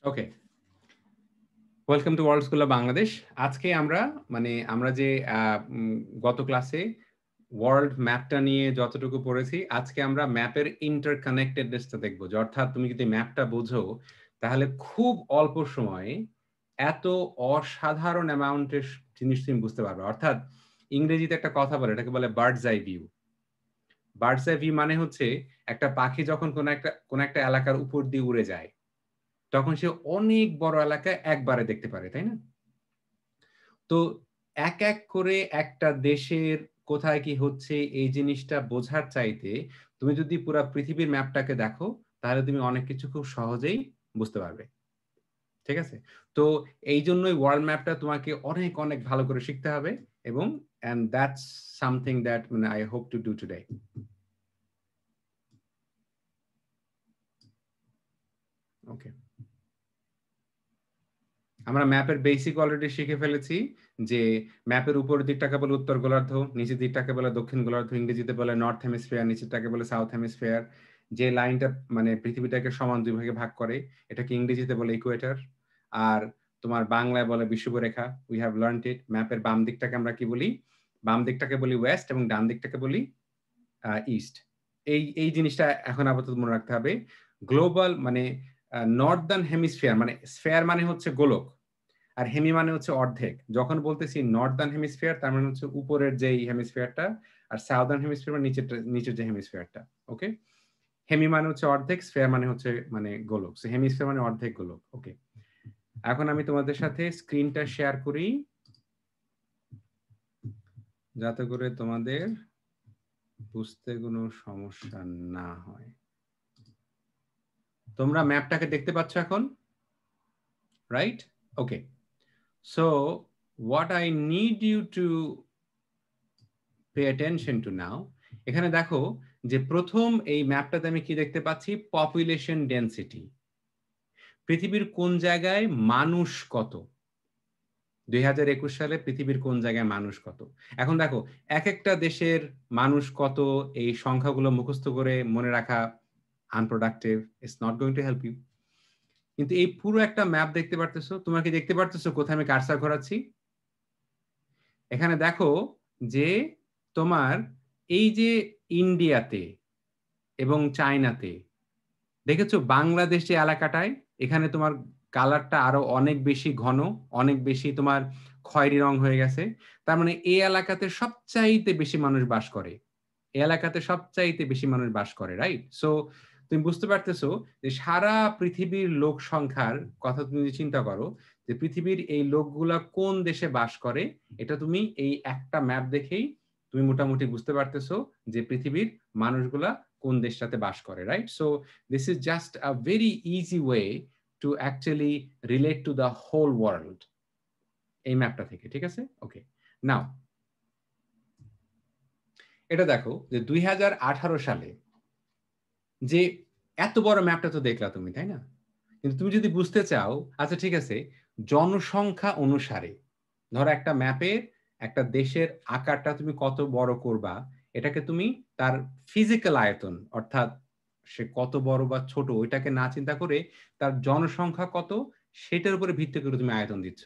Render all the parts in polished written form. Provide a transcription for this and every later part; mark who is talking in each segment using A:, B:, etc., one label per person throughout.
A: Okay, welcome to world school of Bangladesh. আজকে আমরা যে গত ক্লাসে ওয়ার্ল্ড ম্যাপটা নিয়ে যতটুকু পড়েছি, আজকে আমরা ম্যাপের ইন্টারকানেক্টেডনেসটা দেখবো। যে অর্থাৎ তুমি যদি ম্যাপটা বোঝো, তাহলে খুব অল্প সময়ে এত অসাধারণ অ্যামাউন্টের জিনিস তুমি বুঝতে পারবে। অর্থাৎ ইংরেজিতে একটা কথা বলে, এটাকে বলে birds eye view. Birds eye view মানে হচ্ছে একটা পাখি যখন কোন একটা এলাকার উপর দিয়ে উড়ে যায়, তখন সে অনেক বড় এলাকা একবারে দেখতে পারে, তাই না? তো এক এক করে একটা দেশের কোথায় কি হচ্ছে এই জিনিসটা বোঝার চাইতে তুমি যদি পুরা পৃথিবীর ম্যাপটাকে দেখো, তাহলে তুমি অনেক কিছু খুব সহজেই বুঝতে পারবে। ঠিক আছে? তো এই জন্যই ওয়ার্ল্ড ম্যাপটা তোমাকে অনেক অনেক ভালো করে শিখতে হবে, এবং and that's something that I hope to do today. ওকে, আমরা ম্যাপের বেসিক অলরেডি শিখে ফেলেছি। যে ম্যাপের উপরের দিকটাকে বলে উত্তর গোলার্ধ, নিচের দিকটাকে বলে দক্ষিণ গোলার্ধ, ইংরেজিতে বলে নর্থ হেমিস্ফিয়ার, নিচেরটাকে বলে সাউথ হেমিস্ফিয়ার। যে লাইনটা পৃথিবীটাকে সমান দুই ভাগে ভাগ করে, এটাকে ইংরেজিতে বলে ইকুয়েটর। আর তোমার বাংলায় বলে বিষুবরেখা। উই হ্যাভ লার্নড ইট। ম্যাপের বাম দিকটাকে আমরা কি বলি? বাম দিকটাকে বলি ওয়েস্ট, এবং ডান দিকটাকে বলি ইস্ট। এই এই জিনিসটা এখন আপাতত মনে রাখতে হবে। গ্লোবাল নর্দার্ন হেমিস্ফিয়ার, স্ফেয়ার মানে হচ্ছে গোলক, আর হেমি মানে হচ্ছে অর্ধেক। যখন বলতেছি নর্দার্ন হেমিস্ফিয়ার, তার মানে হচ্ছে উপরের যে হেমিস্ফিয়ারটা, আর সাউদার্ন হেমিস্ফিয়ার মানে নিচের যে হেমিস্ফিয়ারটা। ওকে, হেমি মানে হচ্ছে অর্ধেক, স্ফিয়ার মানে হচ্ছে গোলক। সো হেমিস্ফিয়ার মানে অর্ধেক গোলক। ওকে, এখন আমি তোমাদের সাথে স্ক্রিনটা শেয়ার করি, যাতে করে তোমাদের বুঝতে কোনো সমস্যা না হয়। তোমরা ম্যাপটাকে দেখতে পাচ্ছ এখন, right? Okay, so what I need you to pay attention to now, এখানে দেখো যে প্রথম এই ম্যাপটাতে আমি কি দেখতে পাচ্ছি? Population density. পৃথিবীর কোন জায়গায় মানুষ কত, 2021 সালে পৃথিবীর কোন জায়গায় মানুষ কত। এখন দেখো, এক একটা দেশের মানুষ কত, এই সংখ্যাগুলো মুখস্থ করে মনে রাখা unproductive, it's not going to help you. কিন্তু এই পুরো একটা ম্যাপ দেখতে পারতেছো, তোমরা কি দেখতে পারতেছো কোথায় আমি কার্সার ঘোরাচ্ছি? এখানে দেখো যে তোমার এই যে ইন্ডিয়াতে এবং চায়নাতে, দেখেছো বাংলাদেশ যে এলাকাটায়, এখানে তোমার কালারটা আরো অনেক বেশি ঘন, অনেক বেশি তোমার খয়েরি রং হয়ে গেছে। তার মানে এই এলাকাতে সবচাইতে বেশি মানুষ বাস করে, এই এলাকাতে সবচাইতে বেশি মানুষ বাস করে, রাইট? সো তুমি বুঝতে পারতেছো যে সারা পৃথিবীর লোক সংখ্যার কথা তুমি যদি চিন্তা করো, যে পৃথিবীর এই লোকগুলা কোন দেশে বাস করে, এটা তুমি এই একটা ম্যাপ দেখেই তুমি মোটামুটি বুঝতে পারতেছো যে পৃথিবীর মানুষগুলা কোন দেশটাতে বাস করে, right? So this is just a very easy way to actually relate to the whole world এই ম্যাপটা থেকে। ঠিক আছে? ওকে, নাও এটা দেখো যে 2018 সালে যে এত বড় ম্যাপটা তো দেখলা তুমি, তাই না? কিন্তু তুমি যদি বুঝতে চাও, আচ্ছা ঠিক আছে, জনসংখ্যা অনুসারে ধরো একটা ম্যাপের একটা দেশের আকারটা তুমি কত বড় করবা, এটাকে তুমি তার ফিজিক্যাল আয়তন, অর্থাৎ সে কত বড় বা ছোট, ওইটাকে না চিন্তা করে তার জনসংখ্যা কত সেটার উপরে ভিত্তি করে তুমি আয়তন দিচ্ছ।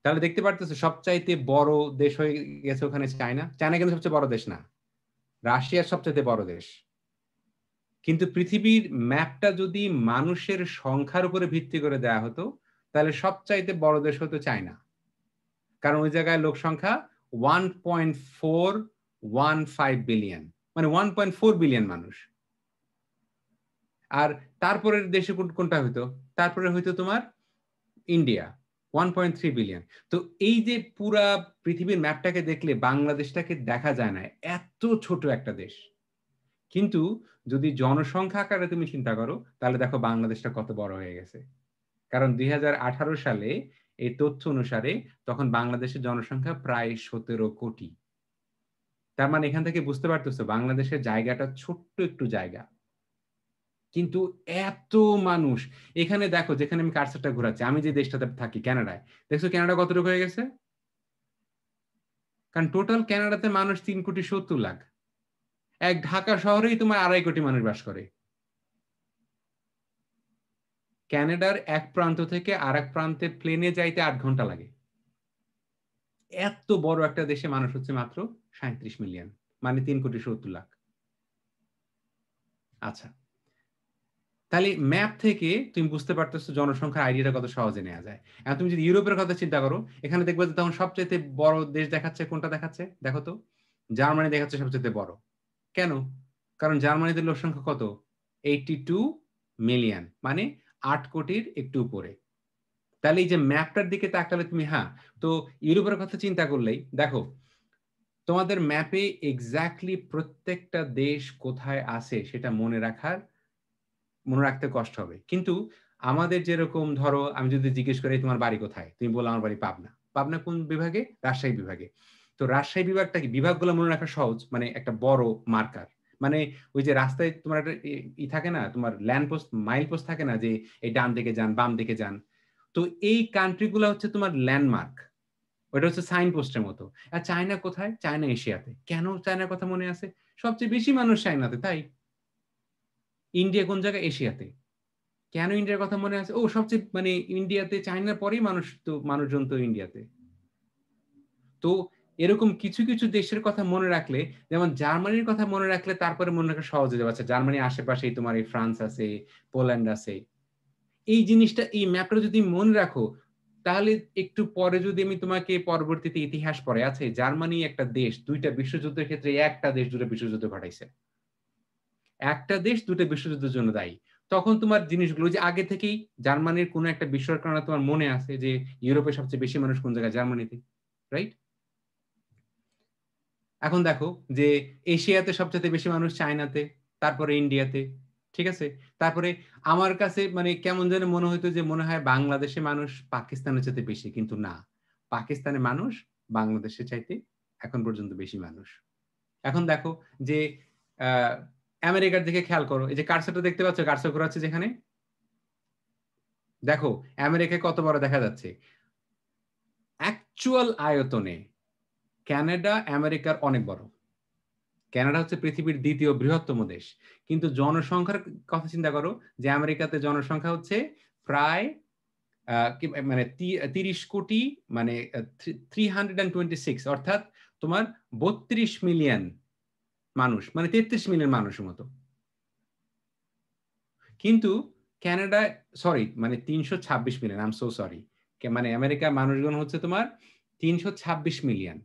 A: তাহলে দেখতে পারতেছো সবচাইতে বড় দেশ হয়ে গেছে ওখানে চায়না। চায়না কিন্তু সবচেয়ে বড় দেশ না, রাশিয়ার সবচাইতে বড় দেশ। কিন্তু পৃথিবীর ম্যাপটা যদি মানুষের সংখ্যার উপরে ভিত্তি করে দেয়া হতো, তাহলে সবচাইতে বড় দেশ হতো চায়না। কারণ ওই জায়গায় লোক সংখ্যা 1.415 বিলিয়ন, মানে 1.4 বিলিয়ন মানুষ। আর তারপরের দেশে কোনটা হইতো? তারপরে হইতো তোমার ইন্ডিয়া, 1.3 বিলিয়ন। তো এই যে পুরা পৃথিবীর ম্যাপটাকে দেখলে বাংলাদেশটাকে দেখা যায় না, এত ছোট একটা দেশ। কিন্তু যদি জনসংখ্যা আকারে তুমি চিন্তা করো, তাহলে দেখো বাংলাদেশটা কত বড় হয়ে গেছে। কারণ 2018 সালে এই তথ্য অনুসারে তখন বাংলাদেশের জনসংখ্যা প্রায় 17 কোটি। তার মানে এখান থেকে বুঝতে পারতেছো বাংলাদেশের জায়গাটা ছোট্ট একটু জায়গা, কিন্তু এত মানুষ। এখানে দেখো, যেখানে আমি কার্সারটা ঘোরাচ্ছি, আমি যে দেশটাতে থাকি কানাডায়, দেখছো কানাডা কতটুকু হয়ে গেছে? কারণ টোটাল কানাডাতে মানুষ 3,70,00,000। এক ঢাকা শহরেই তোমার 2.5 কোটি মানুষ বাস করে। কানাডার এক প্রান্ত থেকে আর এক প্রান্তে প্লেনে যাইতে 8 ঘন্টা লাগে। এত বড় একটা দেশে মানুষ হচ্ছে মাত্র 37 মিলিয়ন, মানে 3,70,00,000। আচ্ছা, তাহলে ম্যাপ থেকে তুমি বুঝতে পারতেছো জনসংখ্যার আইডিয়াটা কত সহজে নেওয়া যায়। এখন তুমি যদি ইউরোপের কথা চিন্তা করো, এখানে দেখবে যে তখন সবচেয়ে বড় দেশ দেখাচ্ছে কোনটা দেখাচ্ছে, দেখো তো, জার্মানি দেখাচ্ছে সবচেয়ে বড়। কেন? কারণ জার্মানিতে লোক সংখ্যা কত? 82 মিলিয়ন, মানে 8 কোটির একটু উপরে। তাহলে এই যে ম্যাপটার দিকে তাকালে তুমি, হ্যাঁ, তো ইউরোপের কথা চিন্তা করলেই দেখো তোমাদের ম্যাপে এক্স্যাক্টলি প্রত্যেকটা দেশ কোথায় আছে সেটা মনে রাখতে কষ্ট হবে। কিন্তু আমাদের যেরকম ধরো আমি যদি জিজ্ঞেস করি তোমার বাড়ি কোথায়, তুমি বলো আমার বাড়ি পাবনা। পাবনা কোন বিভাগে? রাজশাহী বিভাগে। তো রাজশাহী বিভাগটা কি, বিভাগগুলো মনে রাখা সহজ, মানে একটা বড় মার্কার। মানে ওই যে রাস্তায় তোমার একটা ই থাকে না, তোমার ল্যান্ড পোস্ট, মাইল পোস্ট থাকে না, যে এই ডান দিকে যান, বাম দিকে যান। তো এই কান্ট্রিগুলো হচ্ছে তোমার ল্যান্ডমার্ক, ওটা হচ্ছে সাইন পোস্টের মতো। আর চায়না কোথায়? চায়না এশিয়াতে। কেন চায়নার কথা মনে আছে? সবচেয়ে বেশি মানুষ চায়নাতে, তাই। ইন্ডিয়া কোন জায়গায়? এশিয়াতে। কেন ইন্ডিয়ার কথা মনে আছে? ও সবচেয়ে মানে ইন্ডিয়াতে, চায়নার পরেই মানুষজন তো ইন্ডিয়াতে। তো এরকম কিছু কিছু দেশের কথা মনে রাখলে, যেমন জার্মানির কথা মনে রাখলে তারপরে মনে রাখা সহজ হয়ে যাবে। আচ্ছা, জার্মানির আশেপাশেই তোমার এই ফ্রান্স আছে, পোল্যান্ড আছে। এই জিনিসটা, এই ম্যাপটা যদি মনে রাখো, তাহলে একটু পরে যদি আমি তোমাকে পরবর্তীতে ইতিহাস পড়ে, আছে জার্মানি একটা দেশ দুইটা বিশ্বযুদ্ধের ক্ষেত্রে, একটা দেশ দুটো বিশ্বযুদ্ধ ঘটাইছে, একটা দেশ দুটো বিশ্বযুদ্ধের জন্য দায়ী। তখন তোমার জিনিসগুলো যে আগে থেকেই জার্মানির কোনো একটা বিষয়ের কারণে তোমার মনে আছে যে ইউরোপে সবচেয়ে বেশি মানুষ কোন জায়গায়? জার্মানিতে, রাইট? এখন দেখো যে এশিয়াতে সবচেয়ে বেশি মানুষ চায়নাতে, তারপরে ইন্ডিয়াতে, ঠিক আছে। তারপরে আমার কাছে মানে কেমন যেন মনে হইতো যে মনে হয় বাংলাদেশে মানুষ পাকিস্তানের চাইতে বেশি, কিন্তু না, পাকিস্তানের মানুষ বাংলাদেশের চাইতে এখন পর্যন্ত বেশি মানুষ। এখন দেখো যে আহ আমেরিকার দিকে খেয়াল করো, এই যে কার্সারটা দেখতে পাচ্ছ, কার্সার ঘোরাচ্ছে যেখানে, দেখো আমেরিকায় কত বড় দেখা যাচ্ছে। অ্যাকচুয়াল আয়তনে কানাডা আমেরিকার অনেক বড়। কানাডা হচ্ছে পৃথিবীর দ্বিতীয় বৃহত্তম দেশ, কিন্তু জনসংখ্যার কথা চিন্তা করো, যে আমেরিকাতে জনসংখ্যা হচ্ছে প্রায় মানে 30 কোটি, মানে 326, অর্থাৎ তোমার 32 মিলিয়ন মানুষ, মানে 33 মিলিয়ন মানুষের মতো। কিন্তু কানাডা, সরি, মানে 326 million, I am so sorry, মানে আমেরিকার মানুষজন হচ্ছে তোমার 326 মিলিয়ন।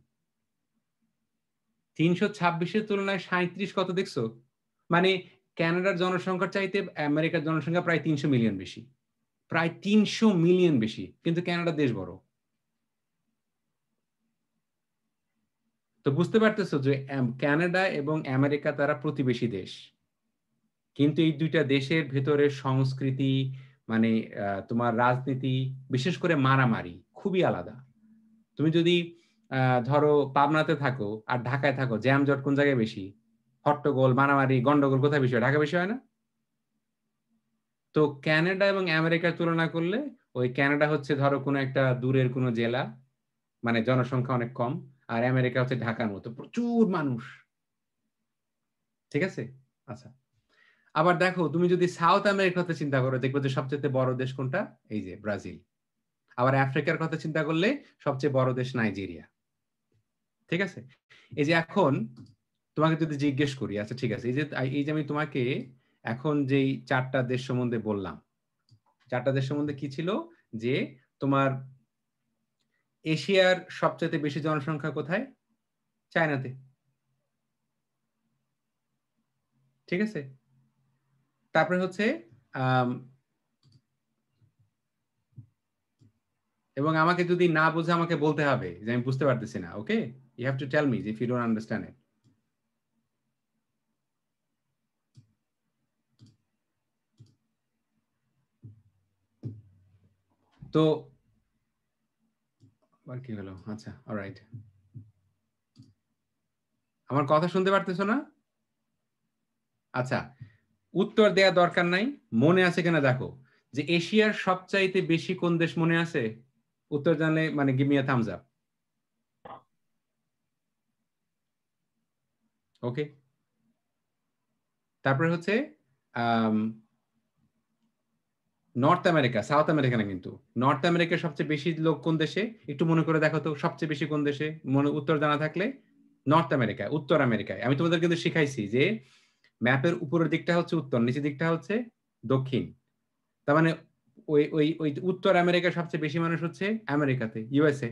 A: 326-এর তুলনায় 37 কত দেখছো? মানে কানাডার জনসংখ্যার চাইতে আমেরিকার জনসংখ্যা প্রায় 300 মিলিয়ন বেশি, প্রায় 300 মিলিয়ন বেশি, কিন্তু কানাডা দেশ বড়। তো বুঝতে পারতেছো যে কানাডা এবং আমেরিকা তারা প্রতিবেশী দেশ, কিন্তু এই দুইটা দেশের ভেতরে সংস্কৃতি, মানে তোমার রাজনীতি, বিশেষ করে মারামারি খুবই আলাদা। তুমি যদি ধরো পাবনাতে থাকো আর ঢাকায় থাকো, জ্যামজট কোন জায়গায় বেশি? হট্টগোল, মারামারি, গন্ডগোল কোথায় বেশি হয়? ঢাকা বেশি হয় না? তো কানাডা এবং আমেরিকার তুলনা করলে, ওই কানাডা হচ্ছে ধরো কোনো একটা দূরের কোনো জেলা, মানে জনসংখ্যা অনেক কম, আর আমেরিকা হচ্ছে ঢাকার মতো প্রচুর মানুষ, ঠিক আছে। আচ্ছা, আবার দেখো তুমি যদি সাউথ আমেরিকার কথা চিন্তা করো, দেখবে যে সবচেয়ে বড় দেশ কোনটা? এই যে ব্রাজিল। আবার আফ্রিকার কথা চিন্তা করলে সবচেয়ে বড় দেশ নাইজেরিয়া, ঠিক আছে। এই যে এখন তোমাকে যদি জিজ্ঞেস করি, আচ্ছা ঠিক আছে, এই যে আমি তোমাকে এখন যেই চারটা দেশ সম্বন্ধে বললাম, চারটা দেশ সম্বন্ধে কি ছিল? যে তোমার এশিয়ার সবচেয়ে বেশি জনসংখ্যা কোথায়? চায়নাতে, ঠিক আছে। তারপরে হচ্ছে আম, এবং আমাকে যদি না বুঝে আমাকে বলতে হবে যে আমি বুঝতে পারতেছি না, okay, you have to tell me if you don't understand it. তো আর কি হলো? আচ্ছা, অলরাইট, আমার কথা শুনতে পারতেছো না? আচ্ছা, উত্তর দেয়া দরকার নাই, মনে আছে কিনা দেখো, যে এশিয়ার সবচাইতে বেশি কোন দেশ মনে আছে? উত্তর জানলে মানে give me a thumbs up. Okay, তারপরে হচ্ছে um, North America, South America না কিন্তু। নর্থ আমেরিকার সবচেয়ে বেশি লোক কোন দেশে? একটু মনে করে দেখো তো, সবচেয়ে বেশি কোন দেশে? মনে উত্তর জানা থাকলে নর্থ আমেরিকা, উত্তর আমেরিকায়। আমি তোমাদের কিন্তু শিখাইছি যে ম্যাপের উপরের দিকটা হচ্ছে উত্তর, নিচের দিকটা হচ্ছে দক্ষিণ। তার মানে ওই ওই ওই উত্তর আমেরিকার সবচেয়ে বেশি মানুষ হচ্ছে আমেরিকাতে, ইউএসএ।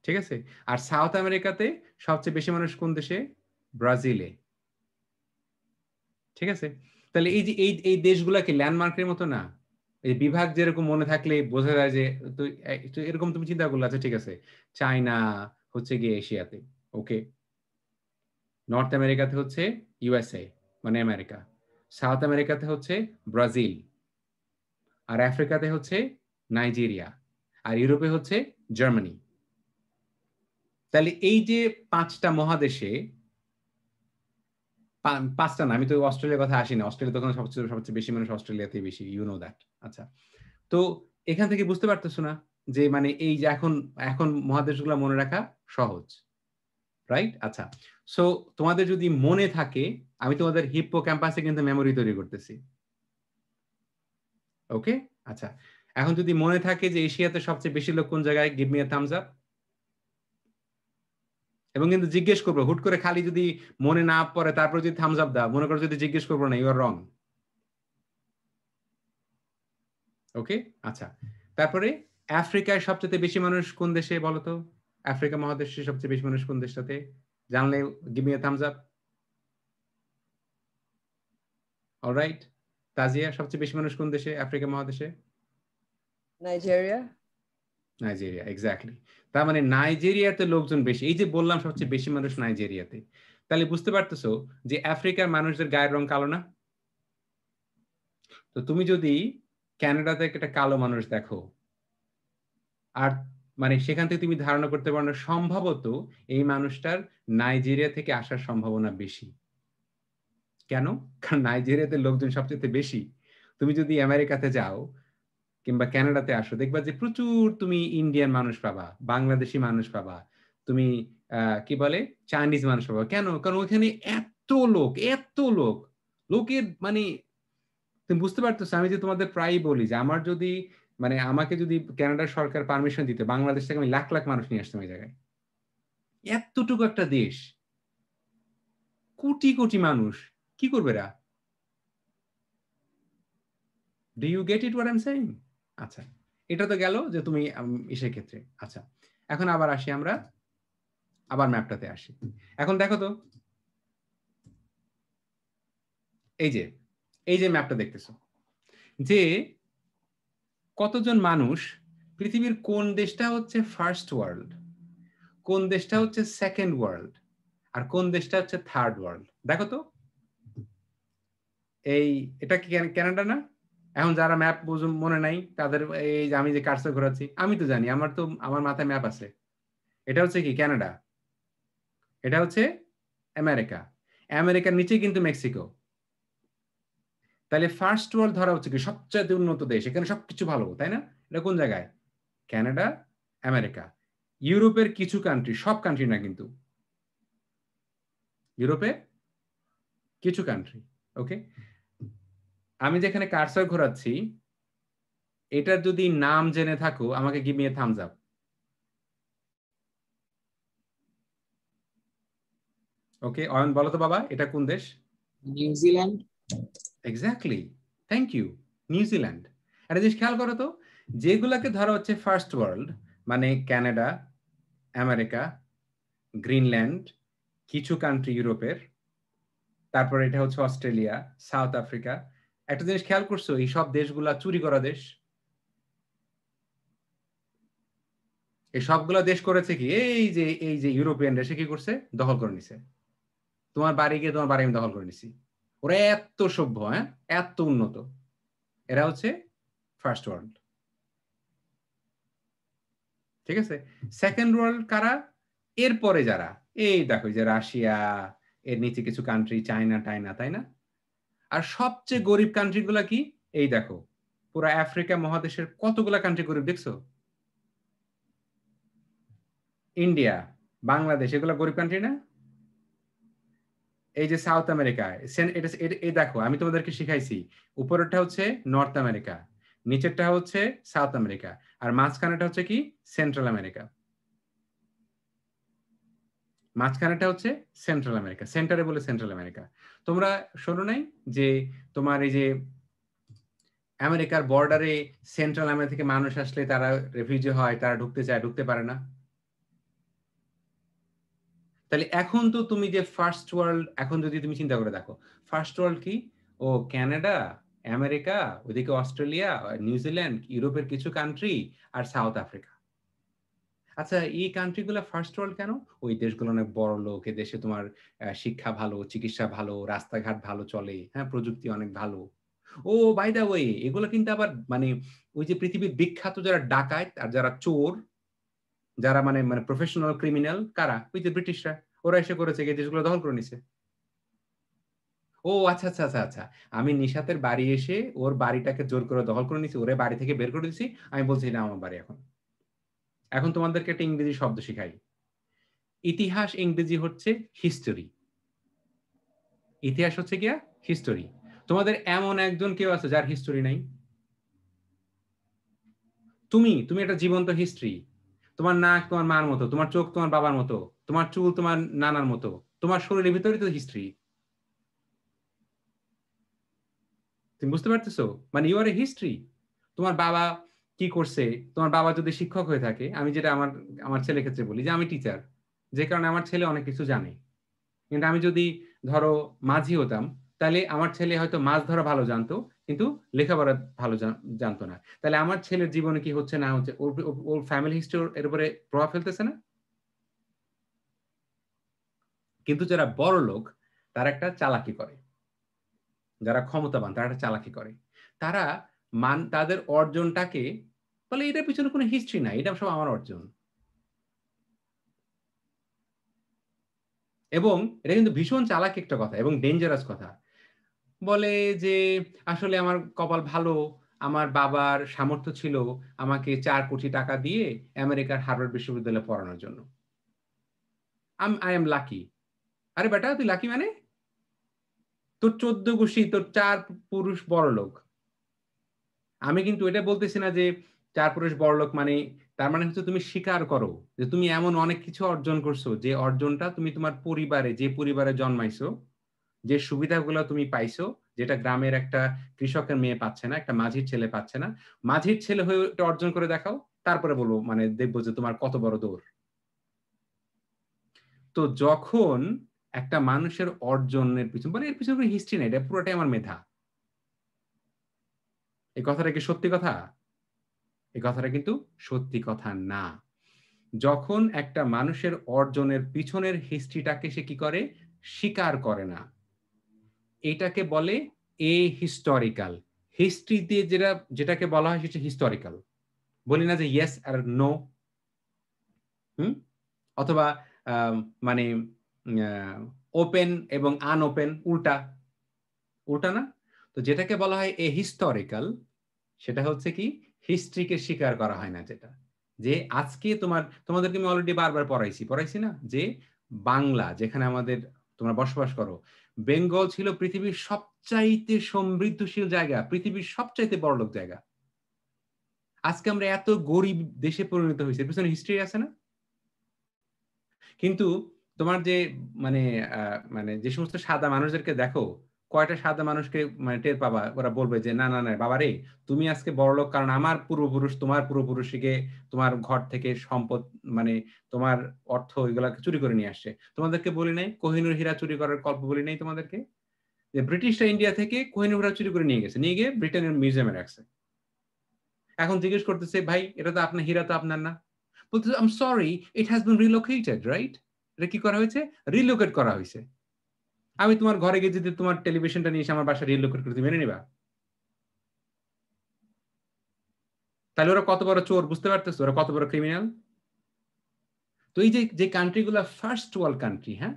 A: ঠিক আছে? আর সাউথ আমেরিকাতে সবচেয়ে বেশি মানুষ কোন দেশে? ব্রাজিলে। ঠিক আছে? তাহলে এই যে এই দেশগুলা কি ল্যান্ডমার্কের মতো না? এই বিভাগ যেরকম মনে থাকলে বোঝা যায় যে, তো এরকম তুমি চিন্তা করলে, আচ্ছা ঠিক আছে, চায়না হচ্ছে গিয়ে এশিয়াতে, ওকে, নর্থ আমেরিকাতে হচ্ছে ইউএসএ মানে আমেরিকা, সাউথ আমেরিকাতে হচ্ছে ব্রাজিল, আর আফ্রিকাতে হচ্ছে নাইজেরিয়া, আর ইউরোপে হচ্ছে জার্মানি। তাহলে এই যে পাঁচটা মহাদেশে, পাঁচটা না, আমি তো অস্ট্রেলিয়ার কথা আসি না, অস্ট্রেলিয়া তখন সবচেয়ে সবচেয়ে বেশি মানুষ অস্ট্রেলিয়াতে বেশি, ইউ নো দ্যাট। আচ্ছা, তো এখান থেকে বুঝতে পারতেছো না যে মানে এই যে এখন এখন মহাদেশগুলো মনে রাখা সহজ, রাইট? আচ্ছা, সো তোমাদের যদি মনে থাকে, আমি তোমাদের হিপ্পো ক্যাম্পাসে কিন্তু মেমোরি তৈরি করতেছি, ওকে? আচ্ছা, এখন যদি মনে থাকে যে এশিয়াতে সবচেয়ে বেশি লোক কোন জায়গায়, give me a thumbs up. এবং কিন্তু জিজ্ঞেস করবো, হুট করে খালি যদি মনে না পড়ে তারপর যদি থামস আপ দাও, মনে করো যদি জিজ্ঞেস করবো না, ইউ আর রং। ওকে? আচ্ছা, তারপরে আফ্রিকায় সবচেয়ে বেশি মানুষ কোন দেশে বলো তো? আফ্রিকা মহাদেশে সবচেয়ে বেশি মানুষ কোন দেশটাতে? জানলে give me a thumbs up. Alright, tazia, সবচেয়ে বেশি মানুষ কোন দেশে আফ্রিকা মহাদেশে?
B: নাইজেরিয়া।
A: Nigeria, exactly. তার মানে নাইজেরিয়াতে লোকজন বেশি, এই যে বললাম সবচেয়ে বেশি মানুষ নাইজেরিয়াতে। তাহলে বুঝতে পারতেছো যে আফ্রিকার মানুষদের গায়ের রং কালো না? তো তুমি যদি ক্যানাডাতে একটা কালো মানুষ দেখো, আর মানে সেখান থেকে তুমি ধারণা করতে পারো না সম্ভবত এই মানুষটার নাইজেরিয়া থেকে আসার সম্ভাবনা বেশি। কেন? কারণ নাইজেরিয়াতে লোকজন সবচেয়ে বেশি। তুমি যদি আমেরিকাতে যাও কিংবা ক্যানাডাতে আসো, দেখবা যে প্রচুর তুমি ইন্ডিয়ান মানুষ পাবা, বাংলাদেশি মানুষ পাবা, তুমি কি বলে চাইনিজ মানুষ পাবা। কেন? কারণ ওইখানে এত লোক, এত লোক, লোকের মানে তুমি বুঝতে পারতেছো। আমি যে তোমাদের প্রায়ই বলি যে আমার যদি মানে আমাকে যদি কানাডার সরকার পারমিশন দিতে, বাংলাদেশ থেকে আমি লাখ লাখ মানুষ নিয়ে আসতাম এই জায়গায়। এতটুকু একটা দেশ, কোটি কোটি মানুষ, কি করবে এরা? Do you get it what I am saying? আচ্ছা, এটা তো গেল যে তুমি ইসের ক্ষেত্রে। আচ্ছা, এখন আবার আসি আমরা, আবার ম্যাপটাতে আসি। এখন দেখো তো, এই যে এই যে ম্যাপটা দেখতেছো, যে কতজন মানুষ পৃথিবীর কোন দেশটা হচ্ছে ফার্স্ট ওয়ার্ল্ড, কোন দেশটা হচ্ছে সেকেন্ড ওয়ার্ল্ড, আর কোন দেশটা হচ্ছে থার্ড ওয়ার্ল্ড। দেখো তো, এই এটা কি কানাডা না? এখন যারা ম্যাপ মনে নাই তাদের, এই যে আমি যে কার্সর ঘোরাচ্ছি, আমি তো জানি, আমার তো আমার মাথায় ম্যাপ আছে। এটা হচ্ছে কি কানাডা, এটা হচ্ছে আমেরিকা, আমেরিকার নিচে কিন্তু মেক্সিকো। তাহলে ফার্স্ট ওয়ার্ল্ড ধরা হচ্ছে কি সবচেয়ে উন্নত দেশ, এখানে সবকিছু ভালো, তাই না? এটা কোন জায়গায়? Canada, America. ইউরোপের কিছু কান্ট্রি, সব কান্ট্রি না কিন্তু, ইউরোপে কিছু কান্ট্রি, ওকে? আমি যেখানে কার্সর ঘোরাচ্ছি, এটার যদি নাম জেনে থাকো আমাকে give me a thumbs up. Okay, Ayan বলো তো বাবা, এটা কোন দেশ?
C: New Zealand.
A: Exactly, thank you, New Zealand. একটা জিনিস খেয়াল করো তো, যেগুলাকে ধরা হচ্ছে ফার্স্ট ওয়ার্ল্ড, মানে কানাডা, আমেরিকা, গ্রিনল্যান্ড, কিছু কান্ট্রি ইউরোপের, তারপর এটা হচ্ছে অস্ট্রেলিয়া, সাউথ আফ্রিকা। একটা জিনিস খেয়াল করছো, এই সব দেশগুলা চুরি করা দেশ। এই সবগুলা দেশ করেছে কি, এই যে ইউরোপিয়ান দেশে কি করছে, দখল করে নিছে। তোমার বাড়ি গিয়ে তোমার বাড়ি আমি দখল করে নিছি। ওরা এত সভ্য, হ্যাঁ, এত উন্নত। এরা হচ্ছে ফার্স্ট ওয়ার্ল্ড। ঠিক আছে? সেকেন্ড ওয়ার্ল্ড কারা? এরপরে যারা, এই দেখো যে রাশিয়া, এর নিচে কিছু কান্ট্রি, চায়না টাইনা, তাই না? আর সবচেয়ে গরিব কান্ট্রি গুলা কি? এই দেখো, পুরো আফ্রিকা মহাদেশের কতগুলা কান্ট্রি গরিব দেখছো? ইন্ডিয়া, বাংলাদেশ, এগুলো গরিব কান্ট্রি না? এই যে সাউথ আমেরিকা, এই দেখো আমি তোমাদেরকে শিখাইছি, উপরেরটা হচ্ছে নর্থ আমেরিকা, নিচেরটা হচ্ছে সাউথ আমেরিকা, আর মাঝখানেটা হচ্ছে কি সেন্ট্রাল আমেরিকা। মাঝখানেটা হচ্ছে সেন্ট্রাল আমেরিকা, সেন্টারে বলে সেন্ট্রাল আমেরিকা। তোমরা শোনো নাই যে তোমার এই যে আমেরিকার বর্ডারে সেন্ট্রাল আমেরিকা থেকে মানুষ আসলে তারা রেফিউজি হয়, তারা ঢুকতে চায়, ঢুকতে পারে না? তাহলে এখন তো তুমি যে ফার্স্ট ওয়ার্ল্ড, এখন যদি তুমি চিন্তা করে দেখো ফার্স্ট ওয়ার্ল্ড কি, ও কানাডা, আমেরিকা, ওইদিকে অস্ট্রেলিয়া, নিউজিল্যান্ড, ইউরোপের কিছু কান্ট্রি, আর সাউথ আফ্রিকা। আচ্ছা, এই কান্ট্রিগুলো ফার্স্ট ওয়ার্ল্ড কেন? ওই দেশগুলো অনেক বড় লোক, এ দেশে তোমার শিক্ষা ভালো, চিকিৎসা ভালো, রাস্তাঘাট ভালো চলে, হ্যাঁ, প্রযুক্তি অনেক ভালো। ও বাই দা ওয়ে, এগুলো কিন্তু আবার মানে ওই যে পৃথিবীর বিখ্যাত যারা ডাকাত আর যারা চোর, যারা মানে মানে প্রফেশনাল ক্রিমিনাল, কারা? ওই যে ব্রিটিশরা, ওরা এসে করেছে, এই দেশগুলো দখল করে নিছে। ও আচ্ছা আচ্ছা আচ্ছা আচ্ছা, আমি নিশাতের বাড়ি এসে ওর বাড়িটাকে জোর করে দখল করে নিছি, ওরে বাড়ি থেকে বের করে দিছি, আমি বলছি না আমার বাড়ি। এখন এখন তোমাদেরকে একটা ইংরেজি শব্দ শিখাই। ইতিহাস ইংরেজি হচ্ছে হিস্টোরি। ইতিহাস হচ্ছে গিয়া হিস্টোরি। তোমাদের এমন একজন কেউ আছে যার হিস্টোরি নাই? তুমি তুমি একটা জীবন্ত হিস্ট্রি। তোমার নাক তোমার মার মতো, তোমার চোখ তোমার বাবার মতো, তোমার চুল তোমার নানার মতো, তোমার শরীরের ভিতরে তো হিস্ট্রি। তুমি বুঝতে পারতেছো? মানে ইউ আর এ হিস্ট্রি। তোমার বাবা কি করছে, তোমার বাবা যদি শিক্ষক হয়ে থাকে, আমি যেটা আমার আমার ছেলের ক্ষেত্রে বলি যে আমি টিচার, যে কারণে আমার ছেলে অনেক কিছু জানে। কিন্তু আমি যদি ধরো মাঝি হতাম, তাহলে আমার ছেলে হয়তো মাছ ধরা ভালো জানতো, কিন্তু লেখাপড়া ভালো জানতো না। তাহলে আমার ছেলের জীবনে কি হচ্ছে না হচ্ছে, ওর ফ্যামিলি হিস্ট্রি এর উপরে প্রভাব ফেলতেছে না? কিন্তু যারা বড় লোক, তারা একটা চালাকি করে, যারা ক্ষমতাবান তারা একটা চালাকি করে। তারা তাদের অর্জনটাকে বলে এটার পিছনে কোনো হিস্ট্রি নাই, এটা সব আমার অর্জন। এবং এটা কিন্তু ভীষণ চালাক একটা কথা এবং ডেঞ্জারাস কথা। বলে যে আসলে আমার কপাল ভালো, আমার বাবার সামর্থ্য ছিল আমাকে 4 কোটি টাকা দিয়ে আমেরিকার হার্ভার্ড বিশ্ববিদ্যালয়ে পড়ানোর জন্য। I am lucky. আরে বেটা, তুই লাকি মানে? তোর 14 গোষ্ঠী, তোর 4 পুরুষ বড় লোক। আমি কিন্তু এটা বলতেছি না যে 4 পুরুষ বড় লোক মানে, তার মানে হচ্ছে তুমি স্বীকার করো যে তুমি এমন অনেক কিছু অর্জন করছো, যে অর্জনটা তুমি তোমার পরিবারে, যে পরিবারে জন্মাইছো, যে সুবিধাগুলো তুমি পাইছো, যেটা গ্রামের একটা কৃষকের মেয়ে পাচ্ছে না, একটা মাঝির ছেলে পাচ্ছে না। মাঝির ছেলে হয়ে এটা অর্জন করে দেখাও, তারপরে বলবো, মানে দেখবো যে তোমার কত বড় দৌড়। তো যখন একটা মানুষের অর্জনের পিছনে, মানে এর পিছনে কোনো হিস্ট্রি নেই, এটা পুরোটাই আমার মেধা, এই কথাটা কি সত্যি কথা? এই কথাটা কিন্তু সত্যি কথা না। যখন একটা মানুষের অর্জনের পিছনের হিস্ট্রিটাকে সে কি করে, স্বীকার করে না, এটাকে বলে এ হিস্টোরিক্যাল। হিস্ট্রি দিয়ে যেটাকে বলা হয় সেটা হিস্টোরিক্যাল। বলি না যে ইয়েস আর নো, হুম, অথবা মানে ওপেন এবং আনওপেন, উল্টা উল্টা না? তো যেটাকে বলা হয় এ হিস্টোরিক্যাল, সেটা হচ্ছে কি হিস্ট্রিকে স্বীকার করা হয় না। যেটা যে আজকে তোমাদেরকে আমি অলরেডি বারবার পড়াইছি না, যে বাংলা যেখানে আমাদের তোমরা বসবাস করো, বেঙ্গল ছিল পৃথিবীর সবচাইতে সমৃদ্ধশীল জায়গা, পৃথিবীর সবচাইতে বড়লোক জায়গা। আজকে আমরা এত গরিব দেশে পরিণত হয়েছে, এর পিছনে হিস্ট্রি আছে না? কিন্তু তোমার যে মানে মানে যে সমস্ত সাদা মানুষদেরকে দেখো, কয়টা সাদা মানুষকে মানে টের পাবা ওরা বলবে যে না না না বাবা রে, তুমি আজকে বড়লোক কারণ আমার পূর্বপুরুষ, তোমার পূর্বপুরুষকে তোমার ঘর থেকে সম্পদ, মানে তোমার অর্থ এগুলা চুরি করে নিয়ে আসছে। তোমাদেরকে বলি নাই কোহিনূর হীরা চুরি করার গল্প বলি নাই তোমাদেরকে, যে ব্রিটিশরা ইন্ডিয়া থেকে কোহিনূর হীরা চুরি করে নিয়ে গেছে, নিয়ে গিয়ে ব্রিটেনের মিউজিয়ামে রাখছে। এখন জিজ্ঞেস করতেছে ভাই এটা তো আপনার, হীরা তো আপনার না। বলতেছে I am sorry, it has been রিলোকেটেড, right? এটা কি করা হয়েছে? রিলোকেট করা হয়েছে। আমি তোমার ঘরে গিয়ে যদি তোমার টেলিভিশনটা নিয়ে এসে আমার বাসায় রিলোকেট করতে মেনে নিবা? তাহলে ওরা কত বড় চোর, বুঝতে পারতেছো ওরা কত বড় ক্রিমিনাল? তো এই যে যে কান্ট্রিগুলো ফার্স্ট ওয়ার্ল্ড কান্ট্রি, হ্যাঁ,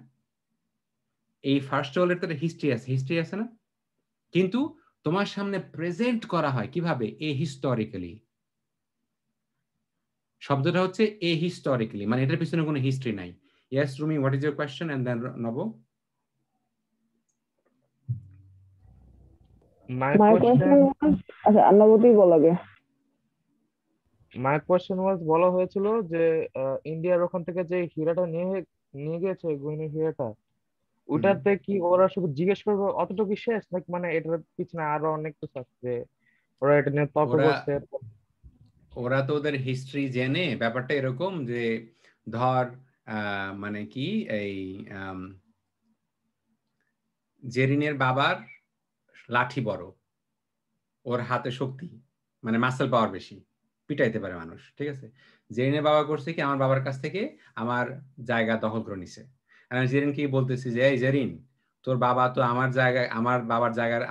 A: এই ফার্স্ট ওয়ার্ল্ডের তো হিস্ট্রি আছে না? কিন্তু তোমার সামনে প্রেজেন্ট করা হয় কিভাবে? এ হিস্টোরিক্যালি। শব্দটা হচ্ছে এ হিস্টোরিক্যালি, মানে এটার পিছনে কোনো হিস্ট্রি নাই। Yes Rumi, what is your question? And then নব।
C: My
D: My
C: question
D: question was, আচ্ছা আন্নাবতী বল আগে।
C: my question was বলা হয়েছিল যে ইন্ডিয়ার ওখান থেকে যে হীরাটা নিয়ে গেছে গহীনের হীরাটা, ওটাতে কি ওরা শুধু জিজ্ঞেস করবে অতটুকু শেষ নাকি মানে এটার পিছনে আরো অনেক কিছু আছে যে ওরা এটা নিয়ে তর্ক
A: ওরা
C: করছে?
A: ওরা তো ওদের হিস্ট্রি জেনে ব্যাপারটা এরকম যে ধর মানে কি এই জেরিনের বাবার লাঠি বড়, ওর হাতে শক্তি মানে মাসেল পাওয়ার বেশি, পিটাইতে পারে মানুষ, ঠিক আছে। জেরিনের বাবা করছে কি আমার বাবার কাছ থেকে আমার জায়গা দখল করে নিছে। আর আমি জেরিনকে বলতেছি যে এই জেরিন, তোর বাবা তো আমার জায়গায় আমার বাবার জায়গার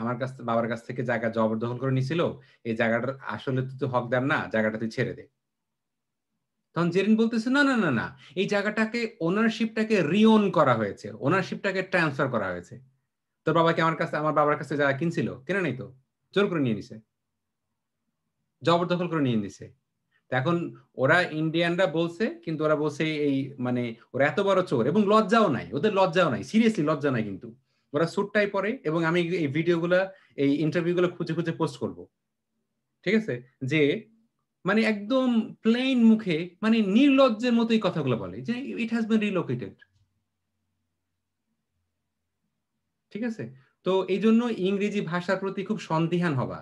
A: বাবার কাছ থেকে জায়গা জবরদখল করে নিছিল, এই জায়গাটার আসলে তুই হকদার না, জায়গাটা তুই ছেড়ে দে। তখন জেরিন বলতেছে না না না না, এই জায়গাটাকে ওনারশিপটাকে রিওন করা হয়েছে, ওনারশিপটাকে ট্রান্সফার করা হয়েছে। তোর বাবাকে আমার বাবার কাছে জায়গা কিনছিল, কেনা নেই তো, জোর করে নিয়ে নিছে, জবরদখল করে নিয়ে নিছে। এখন ওরা ইন্ডিয়ানরা বলছে, কিন্তু ওরা বলছে এই মানে ওরা এত বড় চোর, এবং লজ্জাও নাই, ওদের লজ্জাও নাই, সিরিয়াসলি লজ্জা নাই। কিন্তু ওরা স্যুটটাই পরে, এবং আমি এই ভিডিওগুলো এই ইন্টারভিউগুলো খুঁজে খুঁজে পোস্ট করব, ঠিক আছে, যে মানে একদম প্লেন মুখে মানে নির্লজ্জের মতো এই কথাগুলো বলে যে ইট হ্যাজ বিন রিলোকেটেড, ঠিক আছে। তো এই জন্য ইংরেজি ভাষার প্রতি খুব সন্দিহান হবা,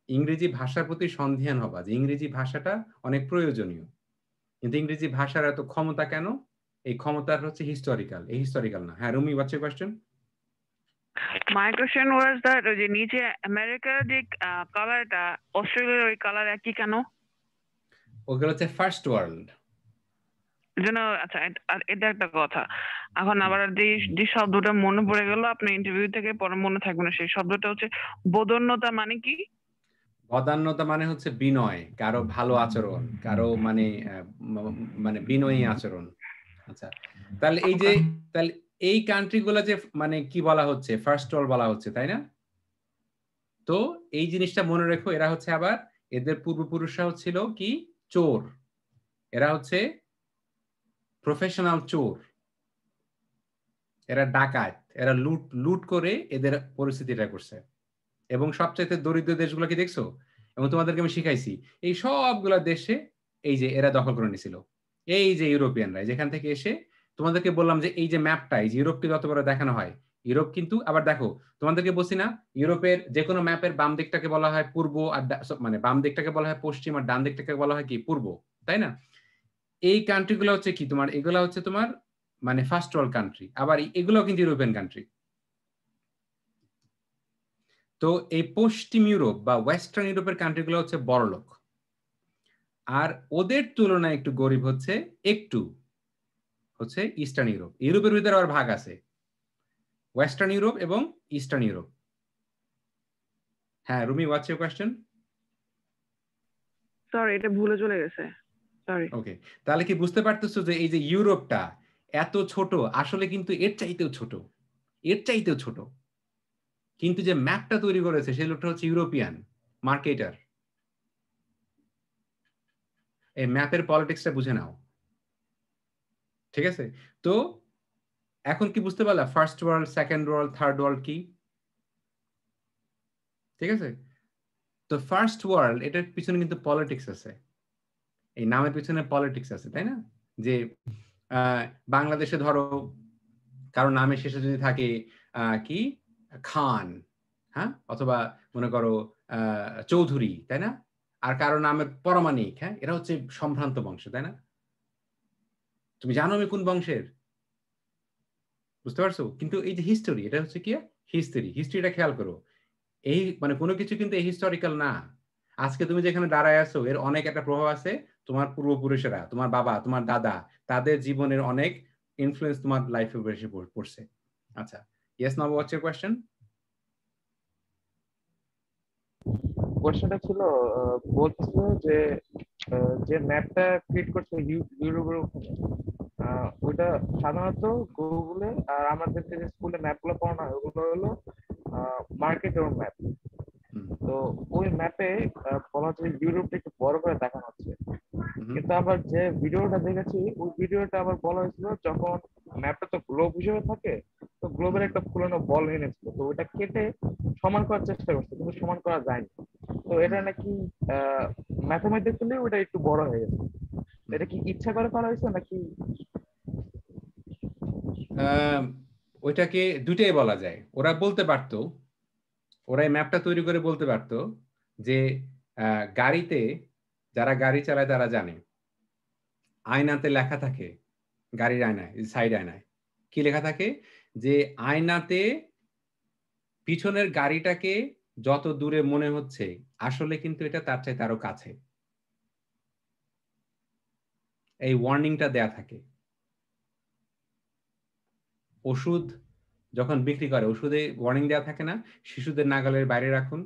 A: ইংরেজি ভাষার প্রতি সন্দিহান হবা, যে ইংরেজি ভাষাটা অনেক প্রয়োজনীয়। কিন্তু ইংরেজি ভাষার এত ক্ষমতা কেন? এই ক্ষমতার হচ্ছে হিস্টোরিক্যাল, এই হিস্টোরিক্যাল না। হ্যাঁ Rumi, what's your question?
E: My question was that যে নিচে আমেরিকার যে কালারটা অস্ট্রেলিয়ার ওই কালার একই কেন?
A: ওগুলো হচ্ছে ফার্স্ট ওয়ার্ল্ড।
E: যেন আচ্ছা, আর এটা একটা কথা। এখন আবার যে শব্দটা মনে পড়ে গেল আপনার ইন্টারভিউ থেকে, পরে মনে থাকবে না, সেই শব্দটা হচ্ছে বদন্যতা। মানে কি?
A: বদান্যতা মানে হচ্ছে বিনয়, কারো ভালো আচরণ, কারো মানে মানে বিনয়ী আচরণ। আচ্ছা, তাহলে এই যে তাহলে এই কান্ট্রিগুলো যে মানে কি বলা হচ্ছে, ফার্স্ট ওয়ার্ল্ড বলা হচ্ছে, তাই না? তো এই জিনিসটা মনে রেখো, এরা হচ্ছে আবার এদের পূর্বপুরুষরা ছিল কি চোর, এরা হচ্ছে প্রফেশনাল চোর, এরা ডাকাত, এরা লুট করে এদের পরিস্থিতিটা করছে। এবং সবচাইতে দরিদ্র দেশগুলো কি দেখছো, এবং তোমাদেরকে আমি শিখাইছি এই সবগুলা দেশে এই যে এরা দখল করে নিয়েছিল, এই যে ইউরোপিয়ানরা যেখান থেকে এসে, তোমাদেরকে বললাম যে এই যে ম্যাপটা, এই যে ইউরোপকে যত বড় দেখানো হয়, ইউরোপ কিন্তু আবার দেখো, তোমাদেরকে বলছি না ইউরোপের যে কোনো ম্যাপের বাম দিকটাকে বলা হয় পূর্ব, আর মানে বাম দিকটাকে বলা হয় পশ্চিম, আর ডান দিকটাকে বলা হয় কি পূর্ব, তাই না? এই কান্ট্রিগুলো হচ্ছে কি তোমার, এগুলো হচ্ছে তোমার মানে ফার্স্ট ওয়ার্ল্ড কান্ট্রি, আবার এগুলো কিন্তু ইউরোপিয়ান কান্ট্রি। তো এই পশ্চিম ইউরোপ বা ওয়েস্টার্ন ইউরোপের কান্ট্রিগুলো হচ্ছে বড় লোক, আর ওদের তুলনায় একটু গরিব হচ্ছে ইস্টার্ন ইউরোপ। ইউরোপের ভিতরে আবার ভাগ আছে, ওয়েস্টার্ন ইউরোপ এবং ইস্টার্ন ইউরোপ। হ্যাঁ Rumi, what's your question?
E: Sorry, এটা ভুলে চলে গেছে, সরি।
A: ওকে, তাহলে কি বুঝতে পারতেছো যে এই যে ইউরোপটা এত ছোট, আসলে কিন্তু এর চাইতেও ছোট, এর চাইতেও ছোট। কিন্তু যে ম্যাপটা তৈরি করেছে সেই লোকটা হচ্ছে ইউরোপিয়ান মার্কেটার। এই ম্যাপের পলিটিক্সটা বুঝে নাও, ঠিক আছে? তো এখন কি বুঝতে পারলা first world, second world, third world কি? ঠিক আছে, তো ফার্স্ট ওয়ার্ল্ড এটার পিছনে কিন্তু পলিটিক্স আছে, এই নামের পিছনে পলিটিক্স আছে, তাই না? যে বাংলাদেশে ধরো কারো নামের শেষে যদি থাকে কি খান, হ্যাঁ, অথবা মনে করো চৌধুরী, তাই না? আর কারো নামের পরমাণিক, হ্যাঁ, এরা হচ্ছে সম্ভ্রান্ত বংশ, তাই না? তুমি জানো আমি কোন বংশের, বুঝতে পারছো? কিন্তু এই যে হিস্টোরি, এটা হচ্ছে কি হিস্ট্রিটা খেয়াল করো। এই মানে কোনো কিছু কিন্তু এই হিস্টোরিক্যাল না। আজকে তুমি যেখানে দাঁড়ায় আছো এর অনেক একটা প্রভাব আছে তোমার পূর্বপুরুষেরা, তোমার বাবা, তোমার দাদা, তাদের জীবনের অনেক ইনফ্লুয়েন্স তোমার লাইফে এসে পড়ছে। আচ্ছা, yes now, what's your question?
C: কোয়েশ্চেনটা ছিল বলতেছিল যে যে ম্যাপটা ক্রিয়েট করছে ইউরোপের ওখানে, ওইটা সাধারণত গুগলে আর আমাদের যে স্কুলে ম্যাপগুলো পড়ানো হয় ওগুলো হলো মার্কেটের ম্যাপ। তো ওই ম্যাপে বলা হচ্ছে ইউরোপটা একটু বড় করে দেখানো হচ্ছে, কিন্তু আবার যে ভিডিওটা দেখেছি ওই ভিডিওটা আবার বলা হয়েছিল যখন ম্যাপটা তো গ্লোব হিসেবে থাকে, তো গ্লোবের একটা ফুলানো বল এনেছিল, তো ওটা কেটে সমান করার চেষ্টা করছে কিন্তু সমান করা যায়নি। তো এটা নাকি ম্যাথমেটিক্যালি ওটা একটু বড় হয়ে গেছে। এটা কি ইচ্ছা করে করা হয়েছে নাকি?
A: ওইটাকে দুটাই বলা যায়। ওরা বলতে পারতো, ওরা এই ম্যাপটা তৈরি করে বলতে পারতো যে গাড়িতে যারা গাড়ি চালায় তারা জানে আয়নাতে লেখা থাকে, গাড়ির আয়নায়, সাইড আয়নায় কি লেখা থাকে যে আয়নাতে পিছনের গাড়িটাকে যত দূরে মনে হচ্ছে আসলে কিন্তু এটা তার চাইতে আরো কাছে। এই ওয়ার্নিংটা দেয়া থাকে। ওষুধ যখন বিক্রি করে ওষুধে ওয়ার্নিং দেওয়া থাকে না, শিশুদের নাগালের বাইরে রাখুন,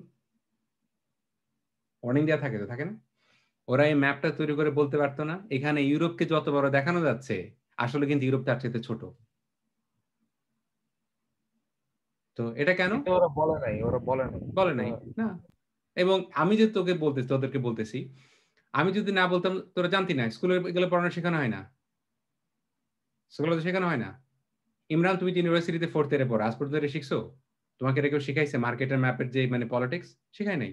A: ওয়ার্নিং দেওয়া থাকে তো, থাকে না? ওরা এই ম্যাপটা তৈরি করে বলতে পারতো না এখানে ইউরোপকে যত বড় দেখানো যাচ্ছে আসলে কিন্তু ইউরোপ তার চাইতে ছোট। তো এটা কেন
C: কিন্তু ওরা বলে নাই, ওরা বলে নাই।
A: বলে নাই না। এবং আমি যে তোকে বলতেছি, তোদেরকে বলতেছি, আমি যদি না বলতাম তোরা জানতি না, স্কুলে গেলে পড়ানো শেখানো হয় না, স্কুলে তো শেখানো হয় না। ইমরান, তুমি ইউনিভার্সিটিতে 4th ইয়ারে পড়ো, আজ পর্যন্ত এটা শিখছো? তোমাকে এটা কেউ শিখাইছে মার্কেটের ম্যাপের যে মানে পলিটিক্স? শিখায় নাই।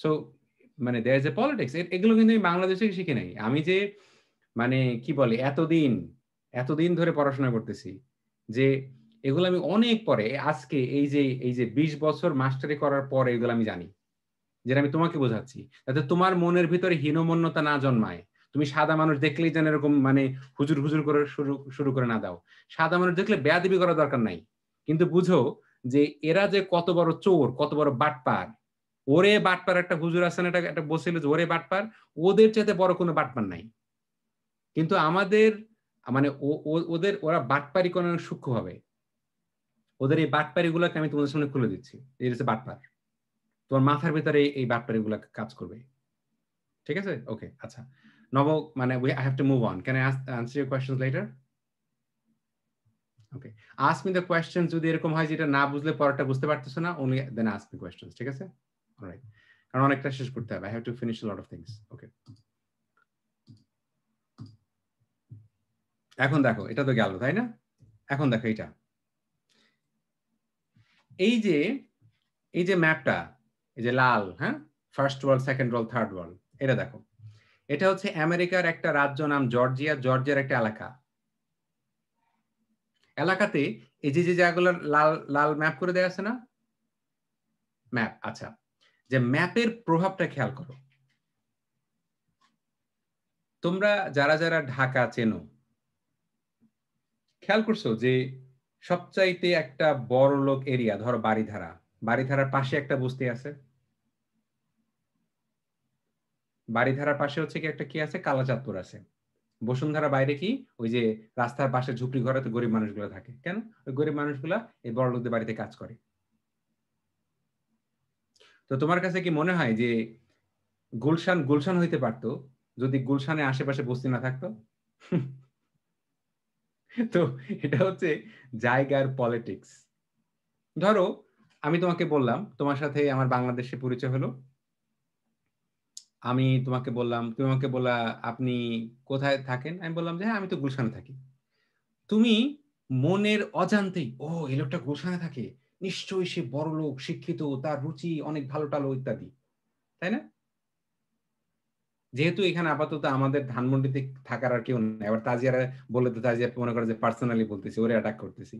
A: সো মানে দেয়ার ইজ এ পলিটিক্স, এগুলো কিন্তু আমি বাংলাদেশে শিখি নাই। আমি যে মানে কি বলে এতদিন ধরে পড়াশোনা করতেছি যে এগুলো আমি অনেক পরে আজকে এই যে 20 বছর মাস্টারি করার পরে এগুলো আমি জানি, যেটা আমি তোমাকে বোঝাচ্ছি, যাতে তোমার মনের ভিতরে হীনমন্যতা না জন্মায়। তুমি সাদা মানুষ দেখলেই যেন এরকম মানে হুজুর হুজুর করে শুরু করে না দাও। সাদা মানুষ দেখলে বেয়াদবি করার দরকার নাই, কিন্তু বুঝো যে এরা যে কত বড় চোর, কত বড় বাটপার। ওরে বাটপার একটা হুজুর আছেন, এটা একটা বলছিল যে ওরে বাটপার, ওদের চাইতে বড় কোনো বাটপার নাই। কিন্তু আমাদের মানে ওদের ওরা বাটপারি করে সূক্ষ্ম হবে। ওদের এই বাটপারি গুলাকে আমি তোমাদের সামনে খুলে দিচ্ছি, এই হচ্ছে বাটপার। তোমার মাথার ভিতরে এই বাটপারি গুলা কাজ করবে। ঠিক আছে, ওকে, আচ্ছা নব, মানে I have to move on. Can I answer your questions later? Okay, ask me the questions যদি এরকম হয় যেটা না বুঝলে পরেরটা বুঝতে পারতেছ না, only then ask me questions. ঠিক আছে, অলরাইট, কারণ অনেকটা শেষ করতে হবে। I have to finish a lot of things. Okay, এখন দেখো এটা তো গেল, তাই না? এখন দেখো এটা, এই যে ম্যাপটা, এই যে লাল, হ্যাঁ, first world, second world, third world, এটা দেখো, এটা হচ্ছে আমেরিকার একটা রাজ্য নাম জর্জিয়া, জর্জিয়ার একটা এলাকাতে এই যে জায়গাগুলো লাল লাল ম্যাপ করে দেয়া আছে না, ম্যাপ। আচ্ছা, যে ম্যাপের প্রভাবটা খেয়াল করো। তোমরা যারা যারা ঢাকা চেনো, খেয়াল করছো যে সবচাইতে একটা বড় লোক এরিয়া, ধরো বাড়িধারার পাশে একটা বস্তি আছে। বাড়িধারার পাশে হচ্ছে কি একটা কি আছে, কালাচাঁদপুর আছে। বসুন্ধরা বাইরে কি, ওই যে রাস্তার পাশে ঝুপড়ি ঘরে তো গরিব মানুষগুলো থাকে। কেন? ওই গরিব মানুষগুলা এই বড় লোকদের বাড়িতে কাজ করে। তো তোমার কাছে কি মনে হয় যে গুলশান হইতে পারতো যদি গুলশানের আশেপাশে বস্তি না থাকতো? তো এটা হচ্ছে জায়গার পলিটিক্স। ধরো আমি তোমাকে বললাম, তোমার সাথে আমার বাংলাদেশে পরিচয় হলো, আমি তোমাকে বললাম, তুমি আমাকে বললা আপনি কোথায় থাকেন, আমি বললাম যে হ্যাঁ আমি তো গুলশানে থাকি। তুমি মনের অজান্তেই, ও এই লোকটা গুলশানে থাকে, নিশ্চয়ই সে বড় লোক, শিক্ষিত, তার রুচি অনেক ভালো টালো ইত্যাদি, তাই না? যেহেতু এখানে আপাতত আমাদের ধানমন্ডিতে থাকার আর কেউ নেই, আবার তাজিয়ারা বলে তো তাজিয়া মনে করে যে পার্সোনালি বলতেছি, ওরে অ্যাটাক করতেছি।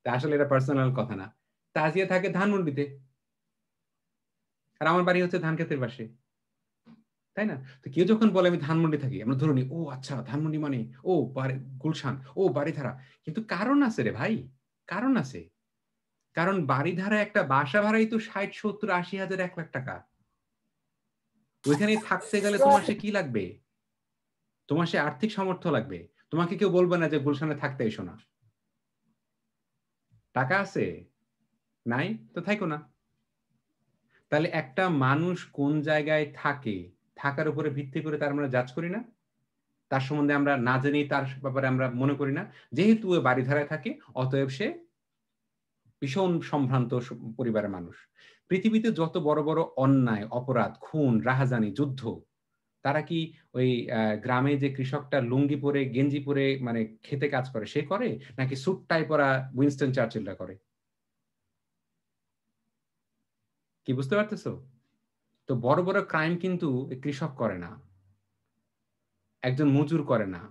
A: তা আসলে এটা পার্সোনাল কথা না। তাজিয়া থাকে ধানমন্ডিতে, আর আমার বাড়ি হচ্ছে ধানক্ষেতের পাশে, তাই না? তো কেউ যখন বলে আমি ধানমন্ডি থাকি, আমরা ধরে নিই ও আচ্ছা ধানমন্ডি মানে ও গুলশান, ও বাড়িধারা। কিন্তু কারণ আছে রে ভাই, কারণ আছে। কারণ বাড়িধারা একটা বাসা ভাড়াই তো 60, 70, 80 হাজার, 1 লাখ টাকা। ওইখানে থাকতে গেলে তোমার সে কি লাগবে? তোমার সে আর্থিক সামর্থ্য লাগবে। তোমাকে কেউ বলবে না যে গুলশানে থাকতে এসো না। টাকা আছে? নাই তো থাকো না। তাহলে একটা মানুষ কোন জায়গায় থাকে, থাকার উপরে ভিত্তি করে তার আমরা জাজ করি না? তার সম্বন্ধে আমরা না জানি, তার ব্যাপারে আমরা মনে করি না যেহেতু ও বাড়িধারায় থাকে অতএব সে ভীষণ সম্ভ্রান্ত পরিবারের মানুষ। পৃথিবীতে যত বড় বড় অন্যায়, অপরাধ, খুন, রাহাজানি, যুদ্ধ, তারা কি ওই গ্রামে যে কৃষকটা লুঙ্গি পরে গেঞ্জি পরে মানে খেতে কাজ করে সে করে, নাকি স্যুট টাই পরা উইনস্টন চার্চিলরা করে? কি বুঝতে পারতেছো? তো বড় বড় ক্রাইম কিন্তু কৃষক করে না, একজন মজুর করে না,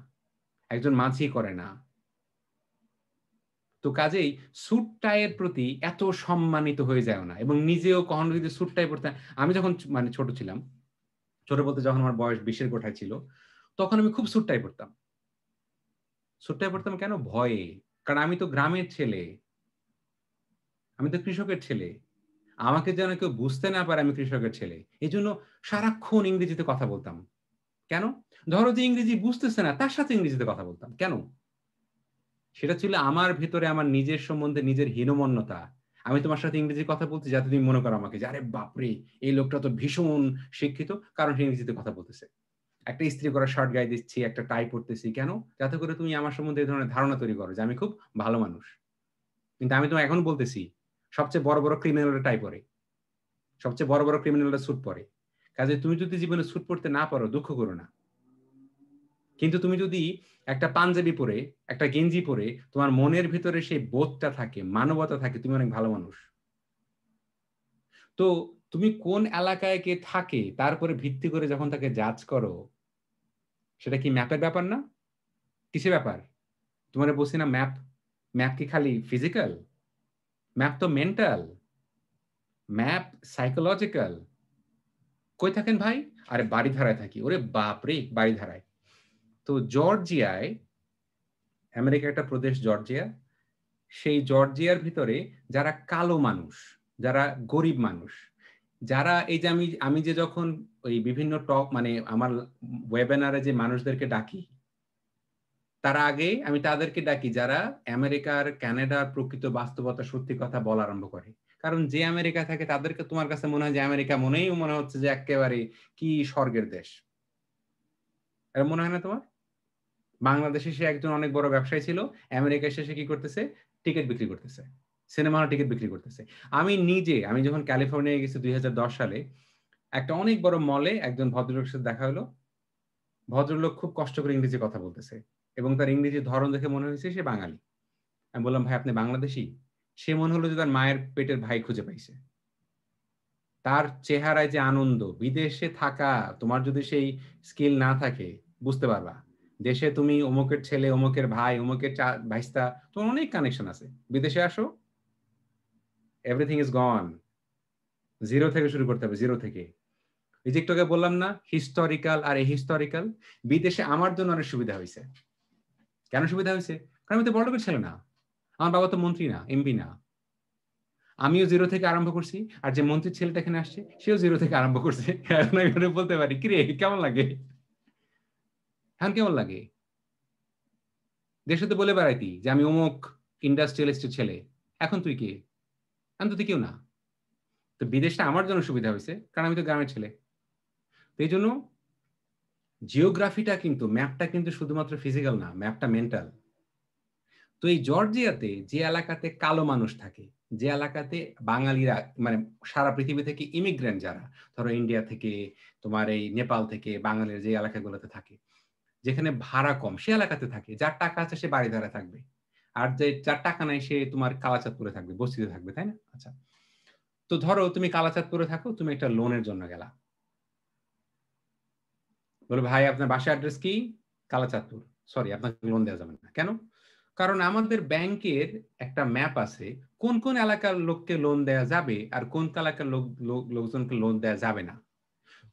A: একজন মাঝি করে না। তো কাজেই স্যুট টাইয়ের প্রতি এত সম্মানিত হয়ে যায় না, এবং নিজেও কখনো যদি স্যুট টাই পরতে, আমি যখন মানে ছোট ছিলাম, ছোট বলতে যখন আমার বয়স 20-এর কোঠায় ছিল, তখন আমি খুব স্যুট টাই পরতাম। স্যুট টাই পরতাম কেন? ভয়ে। কারণ আমি তো গ্রামের ছেলে, আমি তো কৃষকের ছেলে, আমাকে যেন কেউ বুঝতে না পারে আমি কৃষকের ছেলে। এই জন্য সারাক্ষণ ইংরেজিতে কথা বলতাম। কেন? ধরো যে ইংরেজি বুঝতেছে না, তার সাথে ইংরেজিতে কথা বলতাম কেন? সেটা ছিল আমার ভেতরে আমার নিজের সম্বন্ধে নিজের হীনমন্যতা। আমি তোমার সাথে ইংরেজি কথা বলছি যাতে তুমি মনে করো আমাকে যে আরে বাপরে, এই লোকটা তো ভীষণ শিক্ষিত, কারণ সে ইংরেজিতে কথা বলতেছে। একটা ইস্ত্রি করা শার্ট গায়ে দিচ্ছি, একটা টাই পরতেছি, কেন? যাতে করে তুমি আমার সম্বন্ধে এই ধরনের ধারণা তৈরি করো যে আমি খুব ভালো মানুষ। কিন্তু আমি তো এখন বলতেছি সবচেয়ে বড় বড় ক্রিমিনালরা টাই পরে, সবচেয়ে বড় বড় ক্রিমিনালরা স্যুট পরে। কাজে তুমি যদি জীবনে স্যুট পরতে না পারো, দুঃখ করো না। কিন্তু তুমি যদি একটা পাঞ্জাবি পরে, একটা গেঞ্জি পরে তোমার মনের ভিতরে সেই বোধটা থাকে, মানবতা থাকে, তুমি অনেক ভালো মানুষ। তো তুমি কোন এলাকায় কে থাকে তারপরে ভিত্তি করে যখন তাকে জাজ করো, সেটা কি ম্যাপের ব্যাপার না? কিসের ব্যাপার? তোমার বলছি না ম্যাপ, ম্যাপ কি খালি ফিজিক্যাল? ম্যাপ তো মেন্টাল, ম্যাপ সাইকোলজিক্যাল। কই থাকেন ভাই? আরে বাড়িধারায় থাকি। ওরে বাপরে, বাড়িধারায়। তো জর্জিয়ায়, আমেরিকার একটা প্রদেশ জর্জিয়া, সেই জর্জিয়ার ভিতরে যারা কালো মানুষ, যারা গরিব মানুষ, যারা এই যে আমি আমি যে যখন ওই বিভিন্ন টক মানে আমার ওয়েবিনারে যে মানুষদেরকে ডাকি, তার আগে আমি তাদেরকে ডাকি যারা আমেরিকার কানাডার প্রকৃত বাস্তবতা সত্যি কথা বলা আরম্ভ করে। কারণ যে আমেরিকা থাকে তাদেরকে তোমার কাছে মনে হয় যে আমেরিকা মনে হচ্ছে যে একেবারে কি স্বর্গের দেশ। এর মনে হয় না তোমার? বাংলাদেশে সে একজন অনেক বড় ব্যবসায়ী ছিল, আমেরিকায় সে কি করতেছে? টিকিট বিক্রি করতেছে, সিনেমা হল টিকিট বিক্রি করতেছে। আমি যখন ক্যালিফোর্নিয়ায় গেছি 2010 সালে, একটা অনেক বড় মলে একজন ভদ্রলোকের সাথে দেখা হলো। ভদ্রলোক খুব কষ্ট করে ইংরেজি কথা বলতেছে, এবং তার ইংরেজির ধরন দেখে মনে হয়েছে সে বাঙালি। আমি বললাম, ভাই আপনি বাংলাদেশী? সে মনে হলো যে তার মায়ের পেটের ভাই খুঁজে পাইছে। তার চেহারায় যে আনন্দ। বিদেশে থাকা, তোমার যদি সেই স্কিল না থাকে বুঝতে পারবা। দেশে তুমি অমুকের ছেলে, অমুকের ভাই, অমুকের ভাইস্তা, তোমার অনেক কানেকশন আছে। বিদেশে আসো, এভরিথিং ইজ গন। জিরো থেকে শুরু করতে হবে, জিরো থেকে। এই যে একটু আগে বললাম না হিস্টোরিক্যাল আর হিস্টোরিক্যাল, বিদেশে আমার জন্য অনেক সুবিধা হয়েছে। কেন সুবিধা হয়েছে? কারণ আমি তো বড়লোকের ছেলে না, আমার বাবা তো মন্ত্রী না, এমপি না। আমিও জিরো থেকে আরম্ভ করছি, আর যে মন্ত্রীর ছেলেটা এখানে আসছে সেও জিরো থেকে আরম্ভ করছে। এখন আমি বলতে পারি, কিরে কেমন লাগে? এখন কেমন লাগে? দেশে তো বলে বেড়াইতি যে আমি অমুক ইন্ডাস্ট্রিয়ালিস্টের ছেলে, এখন তুই কে? আমি তো তুই কেউ না। তো বিদেশটা আমার জন্য সুবিধা হয়েছে কারণ আমি তো গ্রামের ছেলে। তো এই জন্য জিওগ্রাফিটা কিন্তু, ম্যাপটা কিন্তু শুধুমাত্র ফিজিক্যাল না, ম্যাপটা মেন্টাল। তো এই জর্জিয়াতে যে এলাকাতে কালো মানুষ থাকে, যে এলাকাতে বাঙালিরা মানে সারা পৃথিবী থেকে ইমিগ্রেন্ট যারা, ধরো ইন্ডিয়া থেকে, তোমার এই নেপাল থেকে বাঙালির যে এলাকাগুলোতে থাকে, যেখানে ভাড়া কম, সে এলাকাতে থাকে। যার টাকা আছে সে বাড়িধারা থাকবে, আর যার টাকা নাই সে তোমার কালাচাঁদপুরে থাকবে, বস্তিতে থাকবে, তাই না? আচ্ছা, তো ধরো তুমি কালাচাঁদপুরে থাকো, তুমি একটা লোনের জন্য গেলা, বলো ভাই আপনার বাসার অ্যাড্রেস কি? কালাচাঁদপুর। সরি, আপনাকে লোন দেওয়া যাবে না। কেন? কারণ আমাদের ব্যাংকের একটা ম্যাপ আছে কোন কোন এলাকার লোককে লোন দেওয়া যাবে আর কোন এলাকার লোকজনকে লোন দেওয়া যাবে না।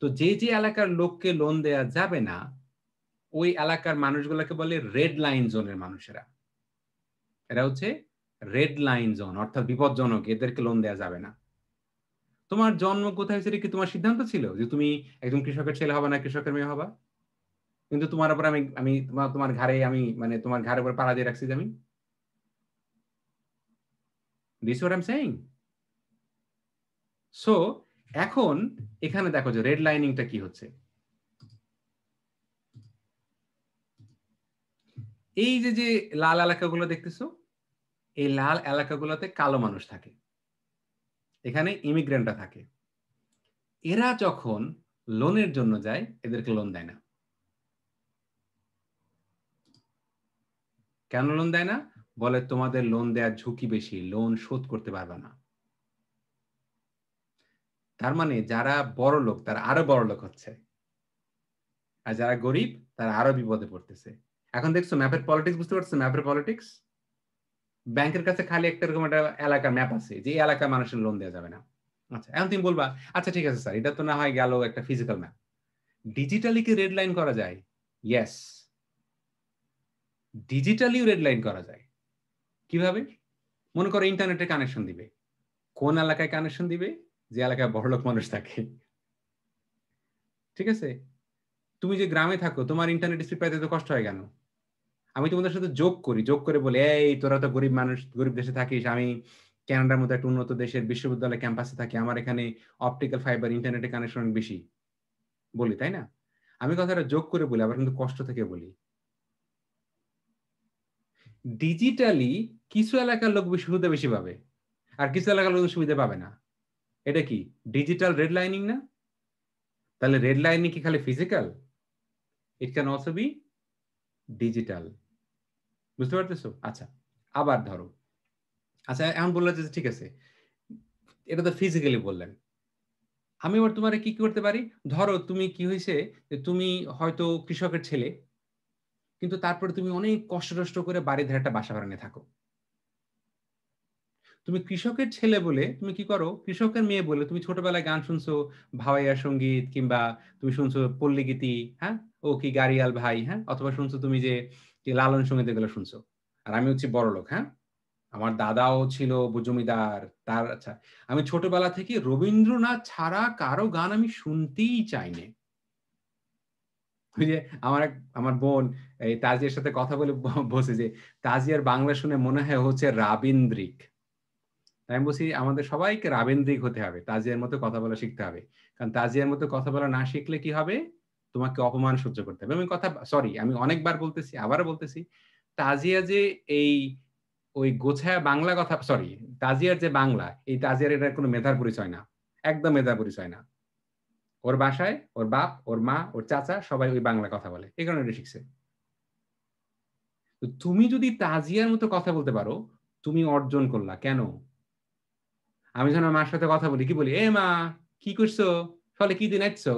A: তো যে যে এলাকার লোককে লোন দেওয়া যাবে না, ওই এলাকার মানুষগুলোকে বলে রেড লাইন জোনের মানুষেরা। এরা হচ্ছে রেড লাইন জোন, অর্থাৎ বিপজ্জনক, এদেরকে লোন দেওয়া যাবে না। তোমার জন্ম কোথায় সেটা কি তোমার সিদ্ধান্ত ছিল যে তুমি একজন কৃষকের ছেলে হবা না কৃষকের মেয়ে হবা? কিন্তু তোমার উপর আমি আমি তোমার ঘাড়ে আমি মানে তোমার ঘাড়ের উপর পাড়া দিয়ে রাখছি যে আমি। This what I am saying. So এখন এখানে দেখো যে রেড লাইনিংটা কি হচ্ছে। এই যে যে লাল এলাকাগুলো দেখতেছো, এই লাল এলাকাগুলোতে কালো মানুষ থাকে, এখানে ইমিগ্রেন্টরা থাকে। এরা যখন লোনের জন্য যায়, এদেরকে লোন দেয় না। কেন লোন দেয় না? বলে তোমাদের লোন দেওয়ার ঝুঁকি বেশি, লোন শোধ করতে পারবে না। তার মানে যারা বড় লোক তারা আরো বড় লোক হচ্ছে, আর যারা গরিব তারা আরো বিপদে পড়তেছে। এখন দেখছো ম্যাপের পলিটিক্স, বুঝতে পারছো ম্যাপের পলিটিক্স? ব্যাংকের কাছে খালি একটা এরকম একটা এলাকার ম্যাপ আছে যে এই এলাকার মানুষের লোন দেওয়া যাবে না। আচ্ছা, এখন তুমি বলবা আচ্ছা ঠিক আছে স্যার, এটা তো না হয় গেল একটা ফিজিক্যাল ম্যাপ, ডিজিটালি কি রেড লাইন করা যায়? ইয়েস, ডিজিটালিও রেড লাইন করা যায়। কিভাবে? মনে করো ইন্টারনেটে কানেকশন দিবে, কোন এলাকায় কানেকশন দিবে? যে এলাকায় বড়লোক মানুষ থাকে। ঠিক আছে, তুমি যে গ্রামে থাকো তোমার ইন্টারনেট স্পিড পাইতে তো কষ্ট হয় কেন? আমি তোমাদের সাথে যোগ করে বলি এই তোরা তো গরিব মানুষ, গরিব দেশে থাকিস, আমি কানাডার মতো একটা উন্নত দেশের বিশ্ববিদ্যালয় ক্যাম্পাসে থাকি, আমার এখানে অপটিক্যাল ফাইবার ইন্টারনেটের কানেকশন বেশি বলি, তাই না? আমি কথাটা যোগ করে বলি, আবার কিন্তু কষ্ট থেকে বলি। ডিজিটালি কিছু এলাকার লোক সুবিধা বেশি পাবে, আর কিছু এলাকার লোক সুবিধা পাবে না। এটা কি ডিজিটাল রেড লাইনিং না? তাহলে রেড লাইনিং কি খালি physical? It can also be digital. বুঝতে পারতেছো? আচ্ছা, আবার ধরো, আচ্ছা এখন বললো যে ঠিক আছে এটা তো ফিজিক্যালি বললেন, আমি এবার তোমার কি করতে পারি? ধরো তুমি কি হয়েছে যে তুমি হয়তো কৃষকের ছেলে, কিন্তু তারপরে তুমি অনেক কষ্ট করে বাড়ি ধারে একটা বাসা ভাড়া নিয়ে থাকো। তুমি কৃষকের ছেলে বলে তুমি কি করো, কৃষকের মেয়ে বলে তুমি ছোটবেলায় গান শুনছো, ভাওয়াইয়া সঙ্গীত, কিংবা তুমি শুনছো পল্লী গীতি, হ্যাঁ, ও কি গাড়িয়াল ভাই, হ্যাঁ, অথবা শুনছো তুমি যে লালন সঙ্গীত, এগুলো শুনছো। আর আমি হচ্ছি বড় লোক, হ্যাঁ, আমার দাদাও ছিল জমিদার, তার আচ্ছা, আমি ছোটবেলা থেকে রবীন্দ্রনাথ ছাড়া কারো গান আমি শুনতেই চাইনি। ওই যে আমার বোন এই তাজিয়ার সাথে কথা বলে বলছে যে তাজিয়ার বাংলা শুনে মনে হয় হচ্ছে রাবীন্দ্রিক। আমি বলছি আমাদের সবাইকে রাবীন্দ্রিক হতে হবে, তাজিয়ার মতো কথা বলা শিখতে হবে, কারণ তাজিয়ার মতো কথা বলা না শিখলে কি হবে? তোমাকে অপমান সহ্য করতে হবে। আমি কথা সরি, আমি অনেকবার বলতেছি, আবারও বলতেছি, তাজিয়া যে এই ওই গোছায়া বাংলা কথা, সরি, তাজিয়ার যে বাংলা, এই তাজিয়ার এটা কোনো মেধার পরিচয় না, একদম মেধার পরিচয় না। ওর বাসায় ওর বাপ, ওর মা, ওর চাচা সবাই ওই বাংলা কথা বলে, এই কারণে এটা শিখছে। তুমি যদি তাজিয়ার মতো কথা বলতে পারো, তুমি অর্জন করলা। কেন? আমি যখন মার সাথে কথা বলি কি বলি, এ মা কি করছো, ফলে কি দিন আসছো?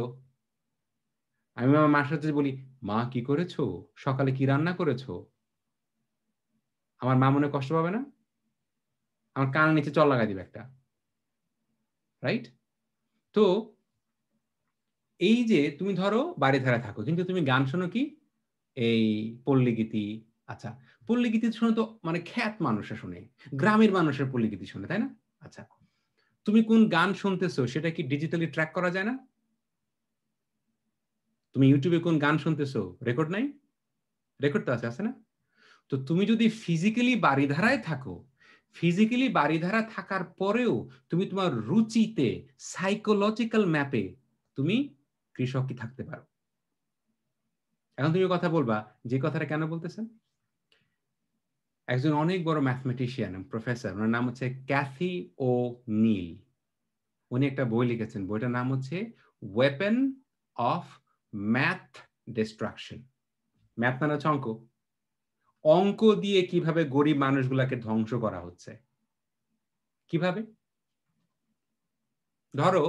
A: আমি আমার মার সাথে বলি মা কি করেছো, সকালে কি রান্না করেছো? আমার মা মনে কষ্ট পাবে না? আমার কানের নিচে চল লাগাই দিবে একটা, রাইট? তো এই যে তুমি ধরো বাড়ি ধারা থাকো, কিন্তু তুমি গান শোনো কি এই পল্লী গীতি। আচ্ছা, পল্লী গীতি শুনে তো মানে খ্যাত মানুষে শুনে, গ্রামের মানুষের পল্লী গীতি শুনে, তাই না? আচ্ছা, তুমি কোন গান শুনতেছো সেটা কি ডিজিটালি ট্র্যাক করা যায় না? তুমি ইউটিউবে কোন গান শুনতেছো, রেকর্ড নাই? রেকর্ড তো আছে না? তো তুমি যদি ফিজিক্যালি বাড়িধারায় থাকো, ফিজিক্যালি বাড়িধারা থাকার পরেও তুমি তোমার রুচিতে সাইকোলজিক্যাল ম্যাপে তুমি কৃষকই থাকতে পারো। এখন তুমি কথা বলবা যে কথাটা কেন বলতেছেন? একজন অনেক বড় ম্যাথমেটিশিয়ান প্রফেসর, ওনার নাম হচ্ছে ক্যাথি ও নীল। উনি একটা বই লিখেছেন, বইটার নাম হচ্ছে weapon of math destruction. Math মানে হচ্ছে অঙ্ক, অঙ্ক দিয়ে কিভাবে গরিব মানুষগুলাকে ধ্বংস করা হচ্ছে। কিভাবে? ধরো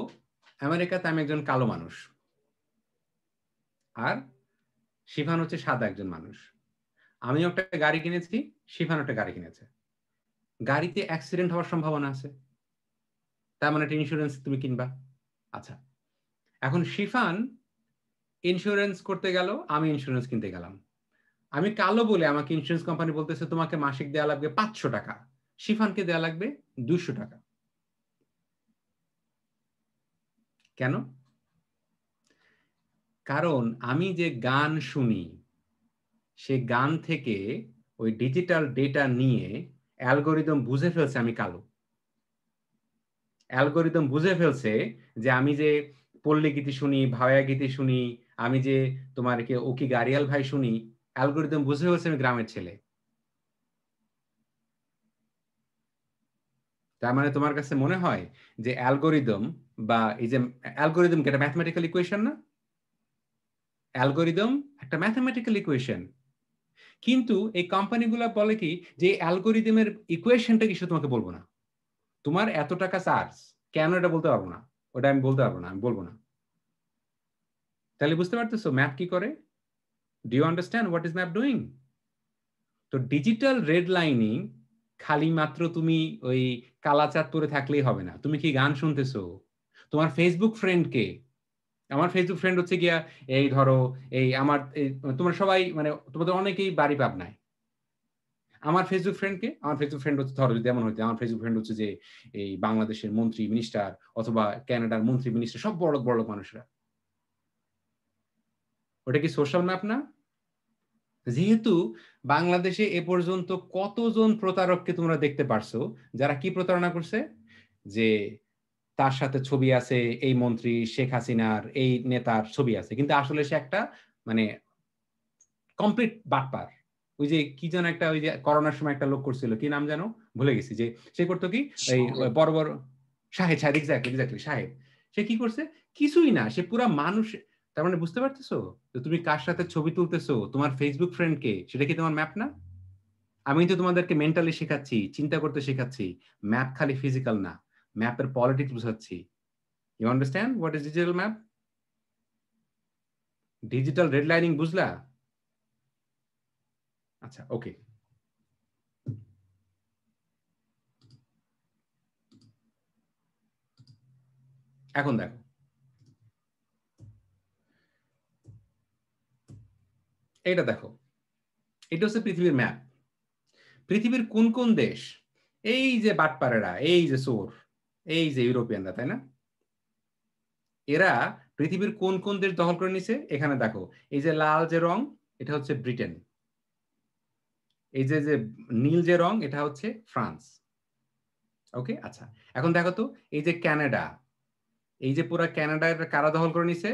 A: আমেরিকাতে আমি একজন কালো মানুষ, আর শিফান হচ্ছে সাদা একজন মানুষ। আমি একটা গাড়ি কিনেছি, শিফান একটা গাড়ি কিনেছে। গাড়িতে অ্যাক্সিডেন্ট হওয়ার সম্ভাবনা আছে, তার মানে একটা ইন্স্যুরেন্স তুমি কিনবা। আচ্ছা, এখন শিফান ইন্স্যুরেন্স করতে গেল, আমি ইন্স্যুরেন্স কিনতে গেলাম। আমি কালো বলে আমাকে ইন্স্যুরেন্স কোম্পানি বলতেছে তোমাকে মাসিক দেওয়া লাগবে 500 টাকা, শিফানকে দেওয়া লাগবে 200 টাকা। কেন? কারণ আমি যে গান শুনি সে গান থেকে ওই ডিজিটাল ডেটা নিয়ে অ্যালগোরিদম বুঝে ফেলছে আমি কালো। অ্যালগোরিদম বুঝে ফেলছে যে আমি যে পল্লী গীতি শুনি, ভাওয়া গীতি শুনি, আমি যে তোমার কি ওকি গাড়িয়াল ভাই শুনি, অ্যালগোরিদম বুঝে ফেলছে আমি গ্রামের ছেলে। তার মানে তোমার কাছে মনে হয় যে অ্যালগোরিদম বা এই যে অ্যালগোরিদম একটা ম্যাথমেটিক্যাল ইকুয়েশন না, অ্যালগোরিদম একটা ম্যাথমেটিক্যাল ইকুয়েশন, কিন্তু এই কোম্পানিগুলো বলে কি যে অ্যালগোরিদমের ইকুয়েশনটা কিছু তোমাকে বলবো না, তোমার এত টাকা চার্জ কেন এটা বলতে পারবো না, ওটা আমি বলতে পারবো না, আমি বলবো না। তাহলে বুঝতে পারতেছো ম্যাপ কি করে? Do you understand what is map doing? তো ডিজিটাল রেড লাইনিং খালি মাত্র তুমি ওই কালাচাঁদ পরে থাকলেই হবে না। তুমি কি গান শুনতেছো? তোমার ফেসবুক ফ্রেন্ড কে? আমার ফেসবুক ফ্রেন্ড হচ্ছে গিয়া এই ধরো এই আমার তোমরা সবাই মানে তোমাদের অনেকেই বাড়ি পাবনায়। আমার ফেসবুক ফ্রেন্ডকে, আমার ফেসবুক ফ্রেন্ড হচ্ছে ধরো যদি এমন হইতে আমার ফেসবুক ফ্রেন্ড হচ্ছে যে এই বাংলাদেশের মন্ত্রী মিনিস্টার অথবা ক্যানাডার মন্ত্রী মিনিস্টার, সব বড় বড় মানুষরা। ওটা কি সোশ্যাল ম্যাপ না? যেহেতু বাংলাদেশে এ পর্যন্ত কতজন প্রতারককে তোমরা দেখতে পারছো যারা কি প্রতারণা করছে, যে তার সাথে ছবি আছে এই মন্ত্রী শেখ হাসিনার এই নেতার ছবি আছে, কিন্তু আসলে সে একটা মানে কমপ্লিট বাটপার। ওই যে কি যেন একটা ওই যে করোনার সময় একটা লোক করছিল, কি নাম যেন ভুলে গেছি, যে সে করতো কি এই বড় বড় সাহেব সাহেব এক্স্যাক্টলি সাহেব, সে কি করছে? কিছুই না, সে পুরা মানুষ। তার মানে বুঝতে পারতেছো তুমি কার সাথে ছবি তুলতেছো, তোমার ফেসবুক ফ্রেন্ড কে, সেটা কি তোমার ম্যাপ না? আমি তো তোমাদেরকে মেন্টালি শেখাচ্ছি, চিন্তা করতে শেখাচ্ছি। ম্যাপ খালি ফিজিক্যাল না, ম্যাপের পলিটিক্স বুঝাচ্ছি। You understand what is digital map? Digital red lining বুঝলা? আচ্ছা ওকে, এখন দেখো এটা দেখো, এটা হচ্ছে পৃথিবীর ম্যাপ। পৃথিবীর কোন কোন দেশ, এই যে বাটপাড়েরা, এই যে চোর, এই যে ইউরোপিয়ানরা, তাই না? এরা পৃথিবীর কোন কোন দেশ দখল করে নিছে এখানে দেখো। এই যে লাল যে রং এটা হচ্ছে ব্রিটেন, এই যে যে নীল যে রং এটা হচ্ছে ফ্রান্স। ওকে আচ্ছা, এখন দেখো তো এই যে কানাডা, এই যে পুরা কানাডা কারা দখল করে নিছে?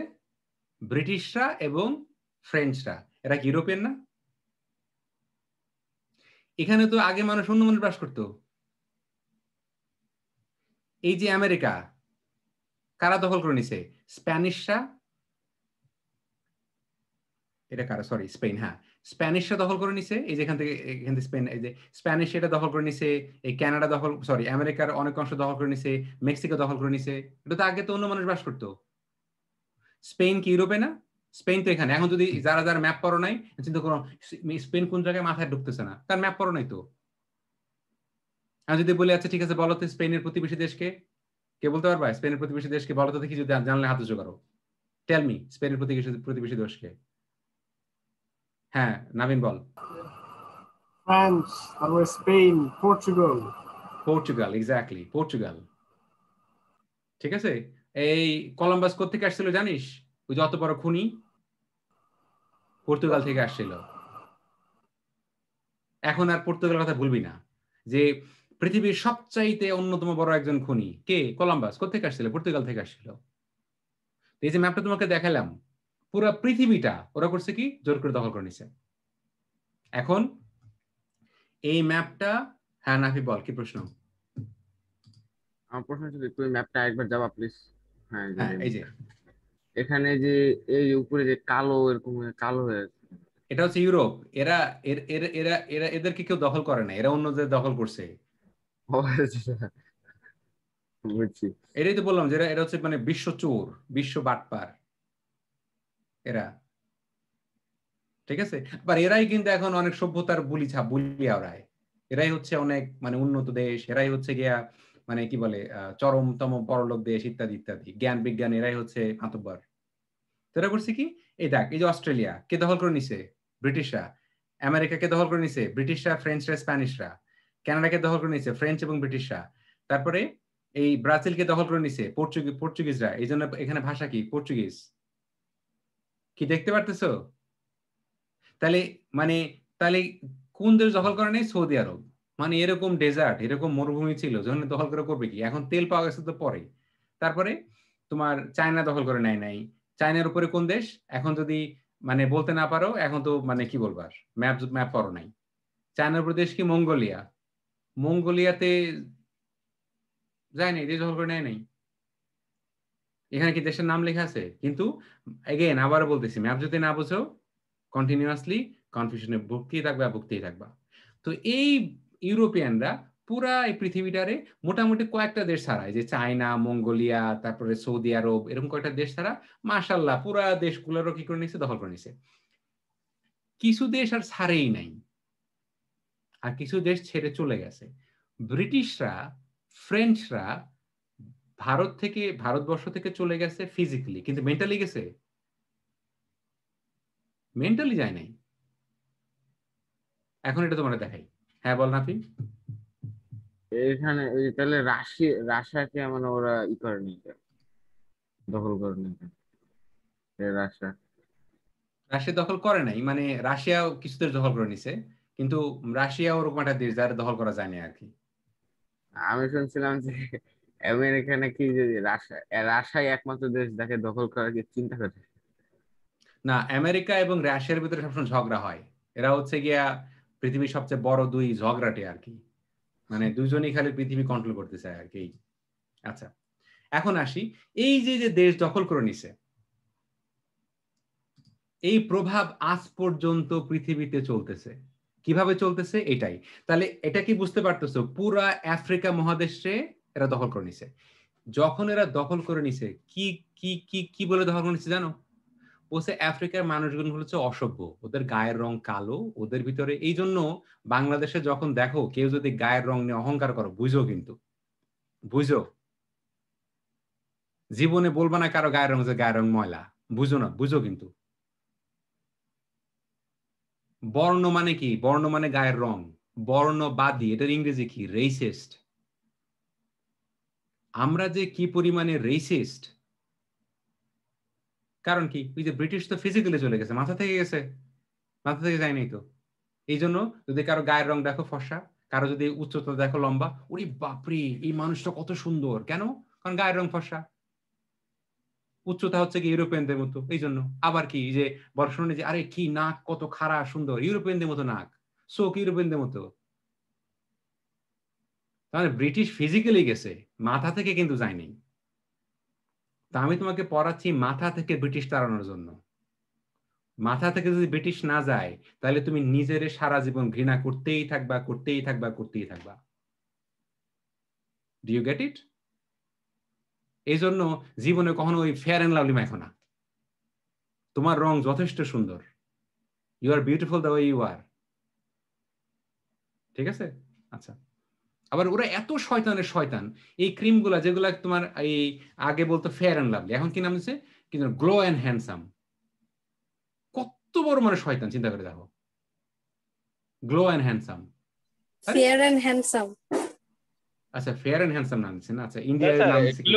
A: ব্রিটিশরা এবং ফ্রেঞ্চরা। এরা কি ইউরোপিয়ান না? এখানে তো আগে মানুষ অন্য মানুষ বাস করতো। এই যে আমেরিকা কারা দখল করে নিছে? স্প্যানিশরা, এটা কারা, সরি স্পেন, হ্যাঁ স্প্যানিশরা দখল করে নিছে। এই যে এখান থেকে স্পেন, এই যে স্প্যানিশ এটা দখল করে নিছে। এই কানাডা দখল, সরি আমেরিকার অনেক অংশ দখল করে নিছে, মেক্সিকো দখল করে নিছে। এটা তো আগে তো অন্য মানুষ বাস করতো। স্পেন কি ইউরোপে না? স্পেন তো এখানে। এখন যদি যারা যারা ম্যাপ পড়ো নাই চিন্তা করো স্পেন কোন জায়গায়, মাথায় ঢুকতেছে না, তার ম্যাপ পড়ো নাই তো। আমি যদি বলি আচ্ছা ঠিক আছে বলো তো স্পেনের প্রতিবেশী দেশকে, কে বলতে পারবা স্পেনের প্রতিবেশী দেশকে? বলো তো দেখি, যদি জানলে হাত উঁচু করো। টেল মি স্পেনের প্রতিবেশী দেশকে। হ্যাঁ নাবিন বল।
F: ফ্রান্স, তারপরে Spain, Portugal.
A: Portugal, exactly Portugal. ঠিক আছে, এই কলম্বাস কোত্থেকে আসছিল জানিস? ওই যে অত বড় খুনি, পর্তুগাল থেকে আসছিল। এখন আর পর্তুগালের কথা ভুলবি না, যে পৃথিবীর সবচাইতে অন্যতম বড় একজন খুনি কে? কলম্বাস। কোত্থেকে আসছিল? পর্তুগাল থেকে আসছিল। এই যে ম্যাপটা তোমাকে দেখালাম, পুরো পৃথিবীটা ওরা করছে কি জোর করে দখল করে নিছে। এখন এই ম্যাপটা, হ্যাঁ নাফি বল কি প্রশ্ন?
G: আমার প্রশ্ন ছিল তুমি ম্যাপটা একবার যাবা প্লিজ। হ্যাঁ
A: হ্যাঁ এই যে
G: এখানে যে এই উপরে যে কালো এরকম কালো হয়ে আছে।
A: এটা হচ্ছে ইউরোপ। এরা এরা এরা এরা এদেরকে কেউ দখল করে না, এরা অন্যদের দখল করছে।
G: ও আচ্ছা, বুঝছি।
A: এটাই তো বললাম যে এরা হচ্ছে মানে বিশ্ব চোর, বিশ্ব বাটপার এরা। ঠিক আছে, আবার এরাই কিন্তু এখন অনেক সভ্যতার বুলিয়া ওরাই। এরাই হচ্ছে অনেক মানে উন্নত দেশ, এরাই হচ্ছে গিয়া মানে কি বলে চরমতম বড়লোক দেশ ইত্যাদি ইত্যাদি, জ্ঞান বিজ্ঞান এরাই হচ্ছে মাতব্বর। এরা করছে কি, এই দেখ এই যে অস্ট্রেলিয়া কে দখল করে নিছে? ব্রিটিশরা। আমেরিকাকে দখল করে নিছে ব্রিটিশরা, ফ্রেঞ্চরা, স্প্যানিশরা। কানাডাকে দখল করে নিছে ফ্রেঞ্চ এবং ব্রিটিশরা। তারপরে এই ব্রাজিলকে দখল করে নিছে পর্তুগিজরা। এই জন্য এখানে ভাষা কি? পর্তুগিজ। কি দেখতে পারতেছো? তাহলে মানে তাহলে কোন দেশ দখল করে নেই? সৌদি আরব। মানে এরকম ডেজার্ট, এরকম মরুভূমি ছিল যখন দখল করে করবে কি? এখন তেল পাওয়া গেছে তো পরে। তারপরে তোমার চায়না দখল করে নেয় নাই। চায়নার উপরে কোন দেশ? এখন যদি মানে বলতে না পারো, এখন তো মানে কি বলবার, ম্যাপ পড়ো নাই। চায়নার উপর দেশ কি? মঙ্গোলিয়া। মঙ্গোলিয়াতে যায় নাই, দেশ দখল করে নেয় নাই। এখানে কি দেশের নাম লেখা আছে? কিন্তু এগেইন আবারও বলতেছি, ম্যাপ যদি না বুঝো কন্টিনিউয়াসলি কনফিউশনে ভুগতেই থাকবা। তো এই ইউরোপিয়ানরা পুরা এই পৃথিবীটারে মোটামুটি কয়েকটা দেশ ছাড়া, যে চায়না, মঙ্গোলিয়া, তারপরে সৌদি আরব, এরকম কয়েকটা দেশ ছাড়া মাশাআল্লাহ পুরা দেশগুলোরও কি করে নিছে, দখল করে নিছে। কিছু দেশ আর ছাড়েই নাই, আর কিছু দেশ ছেড়ে চলে গেছে। ব্রিটিশরা, ফ্রেঞ্চরা ভারতবর্ষ থেকে চলে গেছে ফিজিক্যালি, কিন্তু মেন্টালি গেছে? মেন্টালি যায় নাই। এখন এটা তোমার দেখাই। হ্যাঁ বল নাফি।
G: এখানে তাহলে রাশিয়াকে মানে ওরা করে নিতে, দখল করে নিতে, রাশিয়া
A: দখল করে নাই, মানে রাশিয়াও কিছু দেশ দখল করে নিছে, কিন্তু রাশিয়া ওরকম একটা দেশ যারা দখল করা যায় না আর কি।
G: আমি শুনছিলাম যে আমেরিকা নাকি যে রাশিয়াই একমাত্র দেশ যাকে দখল করার কি চিন্তা করে।
A: না, আমেরিকা এবং রাশিয়ার ভিতরে সবসময় ঝগড়া হয়। এরা হচ্ছে গিয়া পৃথিবীর সবচেয়ে বড় দুই ঝগড়াটে আর কি, মানে দুইজনই খালি পৃথিবী কন্ট্রোল করতে চায় আর কি। আচ্ছা, এখন আসি, এই যে দেশ দখল করে নিছে, এই প্রভাব আজ পর্যন্ত পৃথিবীতে চলতেছে। কিভাবে চলতেছে এটাই। তাহলে এটা কি বুঝতে পারতেছো, পুরা আফ্রিকা মহাদেশে এরা দখল করে নিছে। যখন এরা দখল করে নিছে, কি কি কি কি বলে দখল করে নিছে জানো? বলছে আফ্রিকার মানুষগুলো হচ্ছে অসভ্য, ওদের গায়ের রং কালো, ওদের ভিতরে। এই জন্য বাংলাদেশে যখন দেখো কেউ যদি গায়ের রং নিয়ে অহংকার করো, বুঝো, কিন্তু বুঝো, জীবনে বলবা না কারো গায়ের রং যে গায়ের রং ময়লা, বুঝো না, বুঝো কিন্তু। বর্ণ মানে কি? বর্ণ মানে গায়ের রং। বর্ণবাদী, এটার ইংরেজি কি? রেসিস্ট। আমরা যে কি পরিমাণে রেসিস্ট, কারণ কি? ওই যে ব্রিটিশ তো ফিজিক্যালি চলে গেছে, মাথা থেকে গেছে, মাথা থেকে যায়নি তো। এই জন্য যদি কারো গায়ের রং দেখো ফর্সা, কারো যদি উচ্চতা দেখো লম্বা, ওরে বাপরে এই মানুষটা কত সুন্দর, কেন? কারণ গায়ের রং ফর্সা। উচ্চতা হচ্ছে কি ইউরোপিয়ানদের মতো, এই জন্য। আবার কি যে বড় শুনে যে আরে কি নাক কত খাড়া সুন্দর, ইউরোপিয়ানদের মতো নাক, চোখ ইউরোপিয়ানদের মতো। তাহলে ব্রিটিশ ফিজিক্যালি গেছে, মাথা থেকে কিন্তু যায়নি। তা আমি তোমাকে পড়াচ্ছি মাথা থেকে ব্রিটিশ তাড়ানোর জন্য। মাথা থেকে যদি ব্রিটিশ না যায়, তাহলে তুমি নিজের সারা জীবন ঘৃণা করতেই থাকবা, করতেই থাকবা, করতেই থাকবা। Do you get it? এই জন্য জীবনে কখনো ওই ফেয়ার এন্ড লাভলি মাখো না। তোমার রং যথেষ্ট সুন্দর, you are beautiful the way you are. ঠিক আছে? আচ্ছা, আবার ওরা এত শয়তানের শয়তান, এই ক্রিম গুলা যেগুলা তোমার এই আগে বলতো ফেয়ার এন্ড লাভলি, এখন কি নাম দিচ্ছে? কিন্তু গ্লো অ্যান্ড হ্যান্ডসাম। কত বড় মানে শয়তান, চিন্তা করে দেখো। Glow and handsome,
H: fair and handsome.
A: আচ্ছা, ফেয়ার এন্ড হ্যান্ডসাম নাম দিচ্ছে না? আচ্ছা, ইন্ডিয়ার নাম দিচ্ছে কি?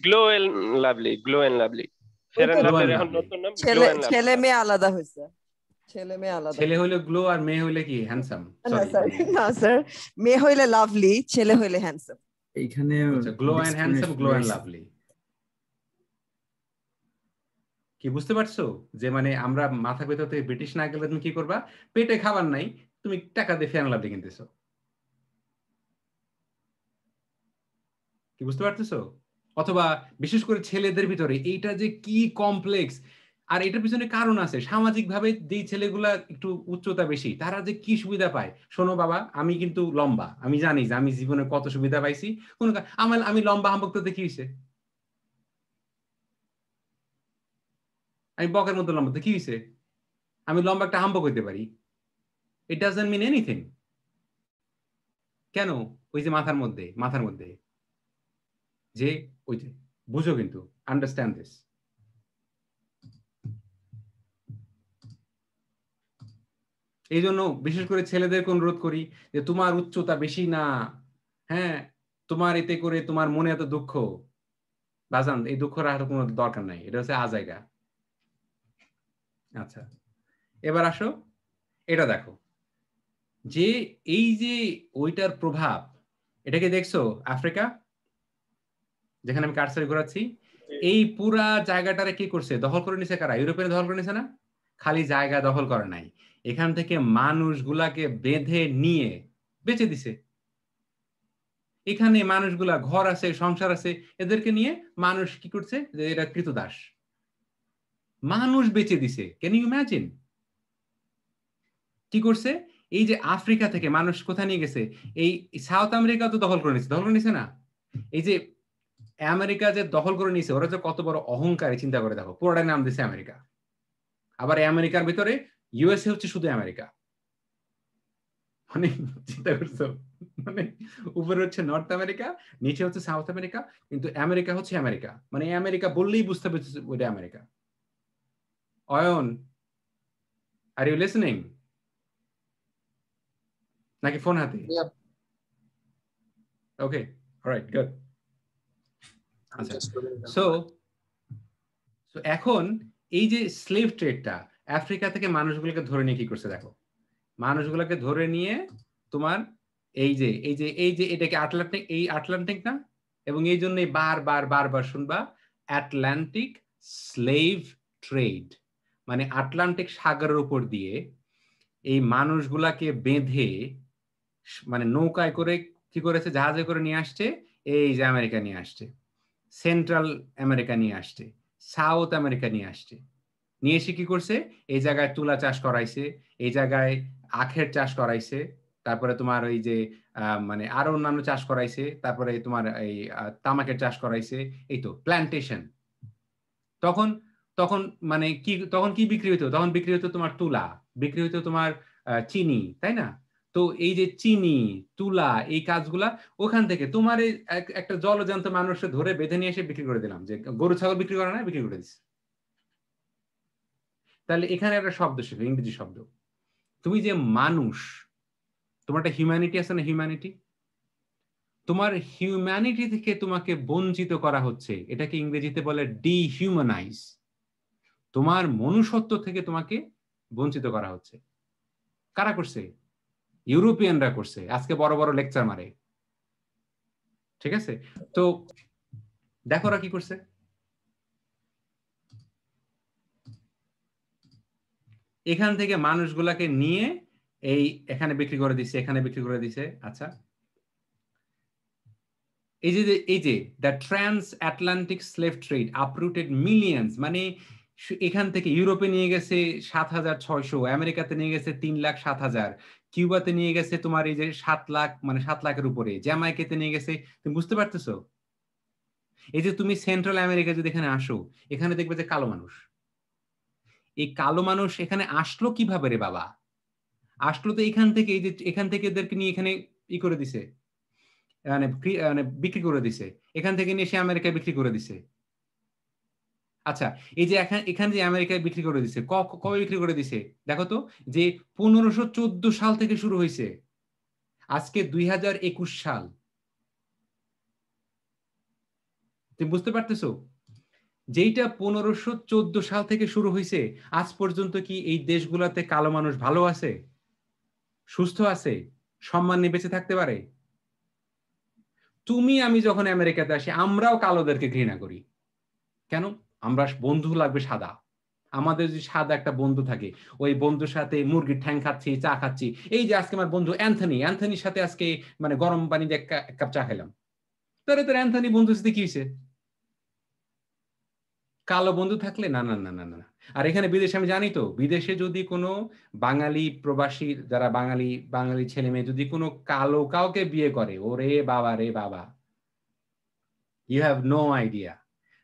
I: Glow and lovely. Glow and lovely, fair and লাভলির এখন নতুন নাম গ্লো এন্ড লাভলি।
B: ছেলে মেয়ে আলাদা হয়েছে, ছেলে মেয়ে আলাদা।
A: ছেলে হইলে গ্লো আর মেয়ে হইলে কি হ্যান্ডসাম?
B: না স্যার, মেয়ে হইলে লাভলি, ছেলে হইলে হ্যান্ডসাম।
J: এইখানে
A: glow and handsome, glow and lovely. কি বুঝতে পারছো? যে মানে আমরা মাথা ভেতর থেকে ব্রিটিশ না গেলে তুমি কি করবা? পেটে খাবার নাই, তুমি টাকা দিয়ে ফেয়ার লাভলি কিনতেছো। কি বুঝতে পারতেছো? অথবা বিশেষ করে ছেলেদের ভিতরে এইটা যে কি কমপ্লেক্স, আর এটার পিছনে কারণ আছে। সামাজিক ভাবে যেই ছেলেগুলা একটু উচ্চতা বেশি, তারা যে কি সুবিধা পায়। শোনো বাবা, আমি কিন্তু লম্বা, আমি জানি যে আমি জীবনে কত সুবিধা পাইছি। কোন আমি লম্বা হাম্বকতে কি হয়েছে? আমি বকের মধ্যে লম্বা, কি হয়েছে? আমি লম্বা একটা হাম্বক হইতে পারি। It doesn't mean anything. কেন? ওই যে মাথার মধ্যে যে ওই যে, বুঝো কিন্তু, আন্ডারস্ট্যান্ড দিস। এই জন্য বিশেষ করে ছেলেদেরকে অনুরোধ করি যে তোমার উচ্চতা বেশি না, হ্যাঁ, তোমার এতে করে তোমার মনে এত দুঃখ, বাজান এই দুঃখ রাখার কোনো দরকার নাই, এটা হচ্ছে আজাইগা। আচ্ছা, এবার আসো, এটা দেখো যে এই যে ওইটার প্রভাব, এটাকে দেখছো আফ্রিকা, যেখানে আমি কারসারি ঘোরাচ্ছি, এই পুরা জায়গাটারে কি করছে? দখল করে নিছে কারা? ইউরোপিয়ান দখল করে নিছে না? খালি জায়গা দখল করে নাই, এখান থেকে মানুষগুলাকে বেঁধে নিয়ে বেচে দিছে। এখানে মানুষগুলা ঘর আছে, সংসার আছে, এদেরকে নিয়ে মানুষ কি করছে যে এটা কৃতদাস, মানুষ বেচে দিছে। Can you imagine? কি করছে? এই যে আফ্রিকা থেকে মানুষ কোথায় নিয়ে গেছে, এই সাউথ আমেরিকা তো দখল করে নিছে না? এই যে আমেরিকা যে দখল করে নিছে, ওরা যে কত বড় অহংকারী চিন্তা করে দেখো, পুরোটাই নাম দিছে আমেরিকা। আবার এই আমেরিকার ভিতরে ইউএসএ হচ্ছে শুধু আমেরিকা, মানে চিন্তা করছো, মানে উপরে হচ্ছে নর্থ আমেরিকা, নিচে হচ্ছে সাউথ আমেরিকা, কিন্তু আমেরিকা হচ্ছে আমেরিকা, মানে আমেরিকা বললেই বুঝতে পারছে ওইটা America. Ayon, are you listening নাকি ফোন হাতে? Okay, alright, good. আচ্ছা, সো এখন এই যে স্লেভ ট্রেডটা আফ্রিকা থেকে মানুষগুলোকে ধরে নিয়ে কি করছে দেখো, মানুষগুলোকে ধরে নিয়ে তোমার এই যে এটাকে আটলান্টিক, এই আটলান্টিক না, এবং এই জন্যই বারবার শুনবা আটলান্টিক স্লেভ ট্রেড, মানে আটলান্টিক সাগরের উপর দিয়ে এই মানুষগুলাকে বেঁধে মানে নৌকায় করে কি করেছে, জাহাজে করে নিয়ে আসছে, এই যে আমেরিকা নিয়ে আসছে, সেন্ট্রাল আমেরিকা নিয়ে আসছে, সাউথ আমেরিকা নিয়ে আসছে, নিয়ে এসে কি করছে, এই জায়গায় তুলা চাষ করাইছে, এই জায়গায় আখের চাষ করাইছে, তারপরে তোমার ওই যে মানে আরো অন্যান্য চাষ করাইছে, তারপরে তোমার এই তামাকের চাষ করাইছে, এই তো প্ল্যান্টেশন। তখন তখন মানে কি, তখন কি বিক্রি হইতো? তখন বিক্রি হইতো তোমার তুলা, বিক্রি হইতো তোমার চিনি, তাই না? তো এই যে চিনি, তুলা, এই কাজগুলা ওখান থেকে তোমার একটা জলজান্ত মানুষকে ধরে বেঁধে নিয়ে এসে বিক্রি করে দিলাম, যে গরু ছাগল বিক্রি করে না, বিক্রি করে দিচ্ছে। তাহলে এখানে একটা শব্দ শেখো, ইংরেজি শব্দ। তুমি যে মানুষ, তোমার একটা হিউম্যানিটি আছে না, হিউম্যানিটি, তোমার হিউম্যানিটি থেকে তোমাকে বঞ্চিত করা হচ্ছে, এটাকে ইংরেজিতে বলে ডিহিউম্যানাইজ। তোমার মনুষ্যত্ব থেকে তোমাকে বঞ্চিত করা হচ্ছে। কারা করছে? ইউরোপিয়ানরা করছে, আজকে বড় বড় লেকচার মারে, ঠিক আছে? তো দেখো ওরা কি করছে, এখান থেকে মানুষগুলাকে নিয়ে এই এখানে বিক্রি করে দিছে, এখানে বিক্রি করে দিছে। আচ্ছা, এই যে the trans Atlantic slave trade uprooted millions, মানে এখান থেকে ইউরোপে নিয়ে গেছে 7,600, আমেরিকাতে নিয়ে গেছে 3,07,000, কিউবাতে নিয়ে গেছে তোমার এই যে 7 লাখ, মানে 7 লাখের উপরে, জ্যামাইকাতে নিয়ে গেছে। তুমি বুঝতে পারতেছো? এই যে তুমি সেন্ট্রাল আমেরিকা যদি এখানে আসো, এখানে দেখবে যে কালো মানুষ, এই কালো মানুষ এখানে আসলো কিভাবে রে বাবা? আসলো তো এখান থেকে, এই যে এখান থেকে এদেরকে নিয়ে এখানে ই করে দিছে, মানে বিক্রি করে দিছে, এখান থেকে নিয়ে এসে আমেরিকায় বিক্রি করে দিছে। আচ্ছা, এই যে এখান যে আমেরিকায় বিক্রি করে দিছে, কবে বিক্রি করে দিছে দেখো তো, যে 1514 সাল থেকে শুরু হয়েছে, আজকে 2021 সাল। তুমি বুঝতে পারতেছো? যেইটা 1514 সাল থেকে শুরু হয়েছে, আজ পর্যন্ত কি এই দেশগুলোতে কালো মানুষ ভালো আছে, সুস্থ আছে, সম্মান নিয়ে বেঁচে থাকতে পারে? তুমি আমি যখন আমেরিকাতে আসি, আমরাও কালোদেরকে ঘৃণা করি। কেন? আমরা বন্ধু লাগবে সাদা, আমাদের যদি সাদা একটা বন্ধু থাকে, ওই বন্ধুর সাথে মুরগির ঠ্যাং খাচ্ছি, চা খাচ্ছি। এই যে আজকে আমার বন্ধু অ্যান্থনির সাথে আজকে মানে গরম পানি দিয়ে এক কাপ চা খেলাম, তাহলে তোর অ্যান্থনি বন্ধুর সাথে কি হয়েছে? কালো বন্ধু থাকলে না না না না না। আর এখানে বিদেশে আমি জানি তো, বিদেশে যদি কোনো বাঙালি প্রবাসী, যারা বাঙালি ছেলে মেয়ে যদি কোনো কালো কাউকে বিয়ে করে, ওরে বাবা রে বাবা, ইউ হ্যাভ নো আইডিয়া।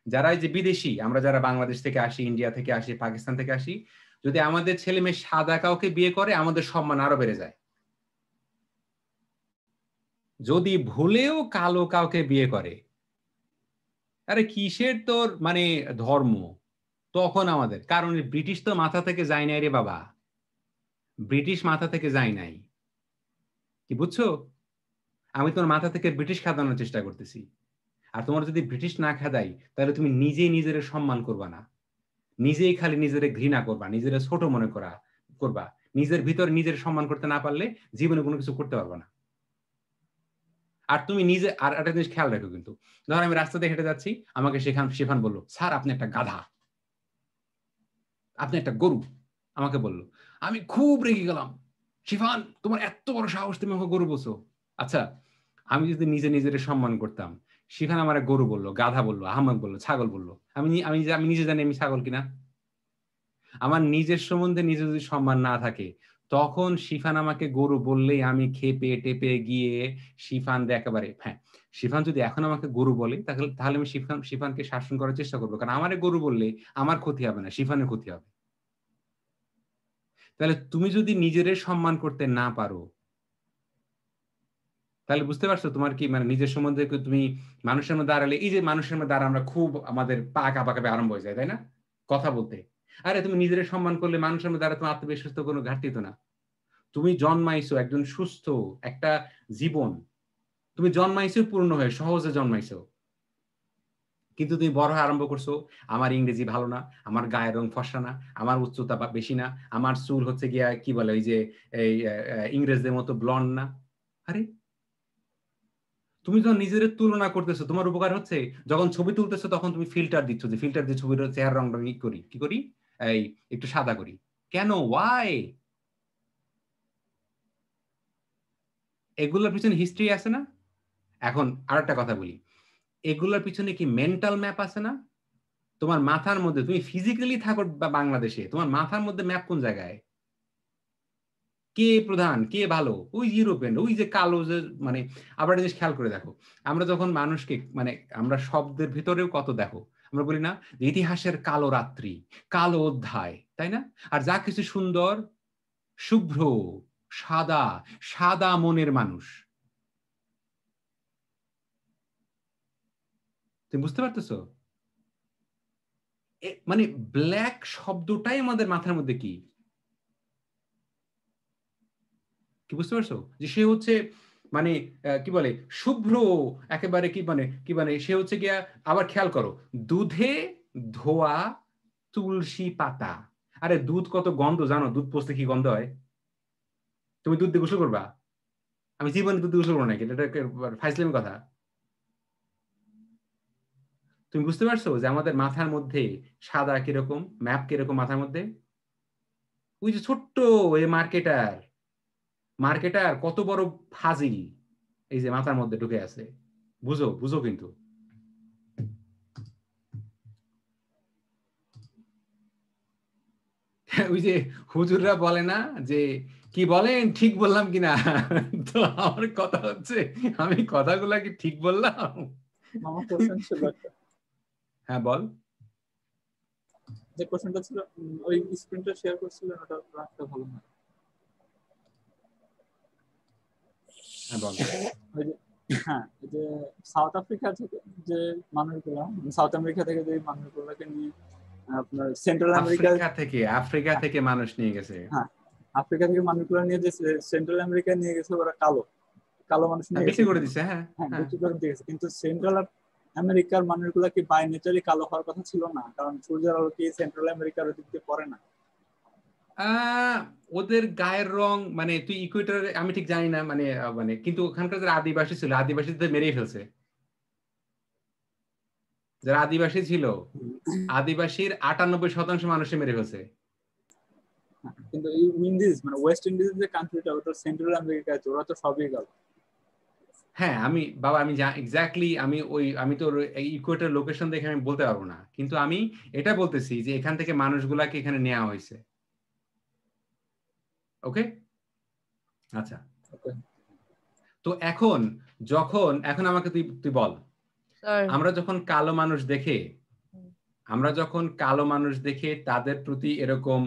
A: যারা এই যে বিদেশি, আমরা যারা বাংলাদেশ থেকে আসি, ইন্ডিয়া থেকে আসি, পাকিস্তান থেকে আসি, যদি আমাদের ছেলে মেয়ে সাদা কাউকে বিয়ে করে, আমাদের সম্মান আরো বেড়ে যায়। যদি ভুলেও কালো কাউকে বিয়ে করে, আরে কিসের তোর মানে ধর্ম, তখন আমাদের, কারণ ব্রিটিশ তো মাথা থেকে যায় নাই রে বাবা, ব্রিটিশ মাথা থেকে যায় নাই, কি বুঝছো? আমি তোমার মাথা থেকে ব্রিটিশ খাদানোর চেষ্টা করতেছি। আর তোমার যদি ব্রিটিশ না খাদাই, তাহলে তুমি নিজেই নিজের সম্মান করবা না, নিজেই খালি নিজের ঘৃণা করবা, নিজের ছোট মনে করবা, নিজের ভিতর নিজের সম্মান করতে না পারলে জীবনে কোনো কিছু করতে পারবা না। আর তুমি নিজে আর একটা জিনিস খেয়াল রাখো, কিন্তু ধর আমি রাস্তা দিয়ে হেঁটে যাচ্ছি, আমাকে শিফান বললো, স্যার আপনি একটা গাধা, আপনি একটা গরু, আমাকে বললো, আমি খুব রেগে গেলাম, শিফান তোমার এত বড় সাহস, তুমি আমাকে গরু বলছো। আচ্ছা, আমি যদি নিজে নিজের সম্মান করতাম, শিফান আমার গরু বললো, গাধা বললো, আহমদ বললো, ছাগল বললো, আমি নিজে জানি আমি ছাগল কিনা? আমার নিজের সম্বন্ধে নিজে যদি সম্মান না থাকে, তখন শিফান আমাকে গরু বললেই আমি খেপে টেপে গিয়ে শিফান একেবারে, হ্যাঁ, শিফান যদি এখন আমাকে গরু বলে তাহলে আমি শিফানকে শাসন করার চেষ্টা করবো, কারণ আমারে গরু বললে আমার ক্ষতি হবে না, শিফানের ক্ষতি হবে। তাহলে তুমি যদি নিজের সম্মান করতে না পারো, তাহলে বুঝতে পারছো তোমার কি মানে নিজের সম্বন্ধে তুমি মানুষের মধ্যে দাঁড়ালে, এই যে মানুষের মধ্যে দাঁড়া আমরা খুব আমাদের পা কাঁপাকাঁপি আরম্ভ হয়ে যায়, তাই না কথা বলতে? আরে তুমি নিজের সম্মান করলে মানুষের মধ্যে দাঁড়া তোমার আত্মবিশ্বাস তো কোনো ঘাটতি তো না। তুমি জন্মাইছো একজন সুস্থ একটা জীবন, তুমি জন্মাইছো পূর্ণ হয়ে, সহজে জন্মাইছো, কিন্তু তুমি বড় হয়ে আরম্ভ করছো আমার ইংরেজি ভালো না, আমার গায়ের রং ফর্সা না, আমার উচ্চতা বেশি না, আমার চুল হচ্ছে গিয়া কি বলে ওই যে এই ইংরেজদের মতো ব্লন্ড না। আরে তুমি যখন নিজের তুলনা করতেছো তোমার উপকার হচ্ছে, যখন ছবি তুলতেছো তখন তুমি ফিল্টার দিচ্ছ, যে ফিল্টার দিয়ে ছবির চেহারা রং কি করি এই একটু সাদা করি। কেন? ওয়াই? এগুলোর পিছনে হিস্ট্রি আছে না? এখন আরেকটা কথা বলি, এগুলোর পিছনে কি মেন্টাল ম্যাপ আছে না? তোমার মাথার মধ্যে, তুমি ফিজিক্যালি থাকো বাংলাদেশে, তোমার মাথার মধ্যে ম্যাপ কোন জায়গায়? কে প্রধান, কে ভালো? ওই ইউরোপিয়ান, ওই যে কালো যে মানে। আবার জিনিস খেয়াল করে দেখো, আমরা যখন মানুষকে মানে আমরা শব্দের ভিতরেও কত দেখো, আমরা বলি না যে ইতিহাসের কালো রাত্রি, কালো অধ্যায়, তাই না? আর যা কিছু সুন্দর, শুভ্র, সাদা, সাদা মনের মানুষ। তুমি বুঝতে পারতেছো? মানে ব্ল্যাক শব্দটাই আমাদের মাথার মধ্যে কি কি বুঝতে পারছো? যে সে হচ্ছে মানে কি বলে শুভ্র, একেবারে কি মানে সে হচ্ছে গিয়া। আবার খেয়াল করো, দুধে ধোয়া তুলসী পাতা। আরে দুধ কত গন্ধ জানো? দুধ পচলে কি গন্ধ হয়? তুমি দুধ দিয়ে গোসল করবা? আমি জীবনে দুধ দিয়ে গোসল করবো নাকি? এটা ফাইজলামি কথা। তুমি বুঝতে পারছো যে আমাদের মাথার মধ্যে সাদা কিরকম, ম্যাপ কিরকম মাথার মধ্যে? ওই যে ছোট্ট এই মার্কেটার কত বড় ফাজিল এই যে মাথার মধ্যে ঢুকে আছে। বুঝো বুঝো কিন্তু ওই যে হুজুররা বলে না যে কি বলেন ঠিক বললাম কিনা? তো আমার কথা হচ্ছে আমি কথাগুলা কি ঠিক বললাম?
J: আমার কোশ্চেন ছিল একটা।
A: হ্যাঁ বল।
J: যে কোশ্চেনটা ছিল ওই স্ক্রিনটা শেয়ার করছিলেন, ওটা রাখতে ভালো না।
A: হ্যাঁ বল।
J: হ্যাঁ, এই যে সাউথ আফ্রিকা থেকে যে মানুষগুলা, সাউথ আমেরিকা থেকে যে মানুষগুলাকে নিয়ে আপনার সেন্ট্রাল
A: আফ্রিকা থেকে মানুষ নিয়ে গেছে।
J: হ্যাঁ, আফ্রিকা থেকে মানুষগুলো নিয়ে যে সেন্ট্রাল আমেরিকা নিয়ে গেছে, ওরা কালো মানুষ নিয়ে
A: বিক্রি করে দিছে। হ্যাঁ
J: বিক্রি করে দিয়েছে। কিন্তু সেন্ট্রাল আমেরিকার মানুষগুলা কি বাই নেচারই কালো হওয়ার কথা ছিল না? কারণ সূর্যের আলো কি সেন্ট্রাল আমেরিকার ওদিক দিয়ে পড়ে না?
A: ওদের গায়ের রং মানে তুই ইকুয়েটর, আমি ঠিক জানি না মানে মানে কিন্তু ওখানকার যারা আদিবাসী ছিল, আদিবাসীদের মেরেই ফেলছে। যারা আদিবাসী ছিল, আদিবাসীর 98% মানুষে মেরে ফেলছে।
J: কিন্তু এই ইন্ডিজ মানে ওয়েস্ট ইন্ডিজ যে কান্ট্রিটা, ওটা সেন্ট্রাল আমেরিকা আছে, ওরা তো সবই গেল।
A: হ্যাঁ আমি বাবা আমি এক্স্যাক্টলি আমি তো ইকুয়েটর লোকেশন দেখে আমি বলতে পারবো না, কিন্তু আমি এটা বলতেছি যে এখান থেকে মানুষগুলাকে এখানে নেওয়া হয়েছে। ওকে আচ্ছা, তো এখন আমাকে তুই বল, আমরা যখন কালো মানুষ দেখে তাদের প্রতি এরকম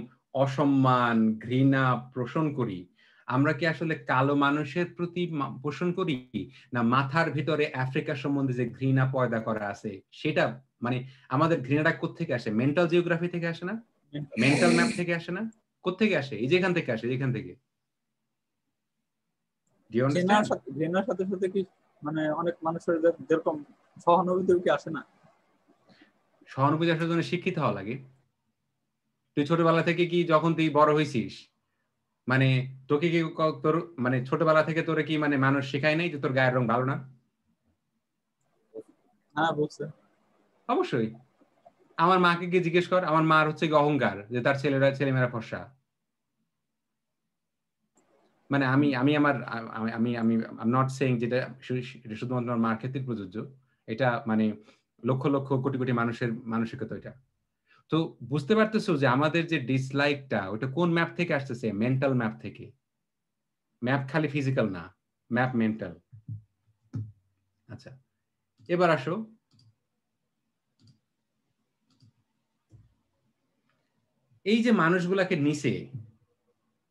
A: অসম্মান ঘৃণা পোষণ করি, আমরা কি আসলে কালো মানুষের প্রতি পোষণ করি, না মাথার ভিতরে আফ্রিকা সম্বন্ধে যে ঘৃণা পয়দা করা আছে সেটা? মানে আমাদের ঘৃণাটা কোত্থেকে আসে? মেন্টাল জিওগ্রাফি থেকে আসে না? মেন্টাল ম্যাপ থেকে আসে না? কোত্থেকে আসে? এই যেখান থেকে আসে, যেখান থেকে।
J: ঘৃণার সাথে সাথে কি মানে অনেক মানুষের যেরকম সহানুভূতি কি আসে না?
A: সহানুভূতি আসার জন্য শিক্ষিত হওয়া লাগে। তুই ছোটবেলা থেকে কি যখন তুই বড় হয়েছিস মানে তোকে কি তোর মানে ছোটবেলা থেকে তোরে কি মানে মানুষ শেখায় নাই যে তোর গায়ের রং ভালো না?
J: হ্যাঁ বলছে।
A: অবশ্যই। আমার মাকে গিয়ে জিজ্ঞেস কর, আমার মার হচ্ছে কি অহংকার যে তার ছেলেমেয়েরা ফর্সা। মানে আমি আমি আমার আমি আমি আই এম নট সেইং যেটা শুধুমাত্র আমার ক্ষেত্রে প্রযোজ্য, এটা মানে লক্ষ লক্ষ কোটি কোটি মানুষের মানসিকতা এটা। তো বুঝতে পারতেছো যে আমাদের যে ডিসলাইকটা ওটা কোন ম্যাপ থেকে আসতেছে? মেন্টাল ম্যাপ থেকে। ম্যাপ খালি ফিজিক্যাল না, ম্যাপ মেন্টাল। আচ্ছা, এবার আসো এই যে মানুষগুলাকে নিছে,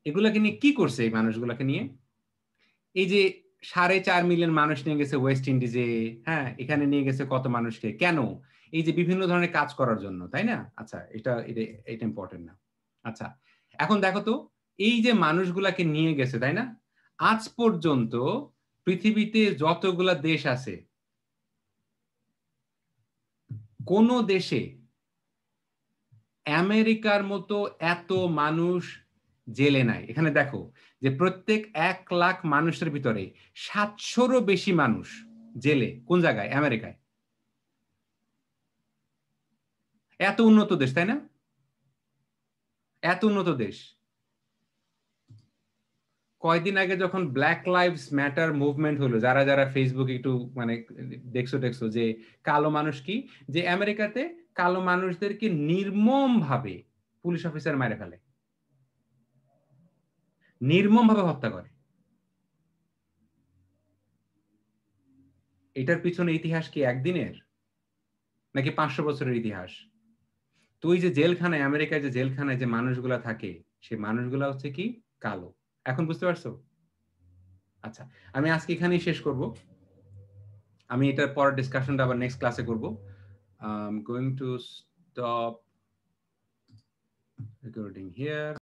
A: এগুলাকে নিয়ে কি করছে? এই মানুষগুলাকে নিয়ে এই যে 4.5 মিলিয়ন মানুষ নিয়ে গেছে ওয়েস্ট ইন্ডিজে, হ্যাঁ, এখানে নিয়ে গেছে কত মানুষকে, কেন? এই যে বিভিন্ন ধরনের কাজ করার জন্য, তাই না? আচ্ছা, এটা এটা ইম্পর্টেন্ট না। আচ্ছা, এখন দেখো তো এই যে মানুষগুলাকে নিয়ে গেছে, তাই না? আজ পর্যন্ত পৃথিবীতে যতগুলা দেশ আছে, কোন দেশে আমেরিকার মতো এত মানুষ জেলে নাই। এখানে দেখো যে প্রত্যেক 1 লাখ মানুষের ভিতরে 700-রও বেশি মানুষ জেলে। কোন জায়গায়? আমেরিকায়। এত উন্নত দেশ, তাই না? এত উন্নত দেশ। কয়েকদিন আগে যখন ব্ল্যাক লাইভস ম্যাটার মুভমেন্ট হলো, যারা যারা ফেসবুকে একটু মানে দেখছো যে কালো মানুষ কি, যে আমেরিকাতে কালো মানুষদেরকে নির্মম ভাবে পুলিশ অফিসার মেরে ফেলে, নির্মম ভাবে হত্যা করে। এটার পিছনে ইতিহাস কি একদিনের নাকি 500 বছরের ইতিহাস? তো ওই যে জেলখানায়, আমেরিকায় যে জেলখানায় যে মানুষগুলা থাকে, সেই মানুষগুলা হচ্ছে কি কালো। এখন বুঝতে পারছো? আচ্ছা, আমি আজকে এখানেই শেষ করব। আমি এটার পরের ডিসকাশনটা আবার নেক্সট ক্লাসে করব। I'm going to stop recording here.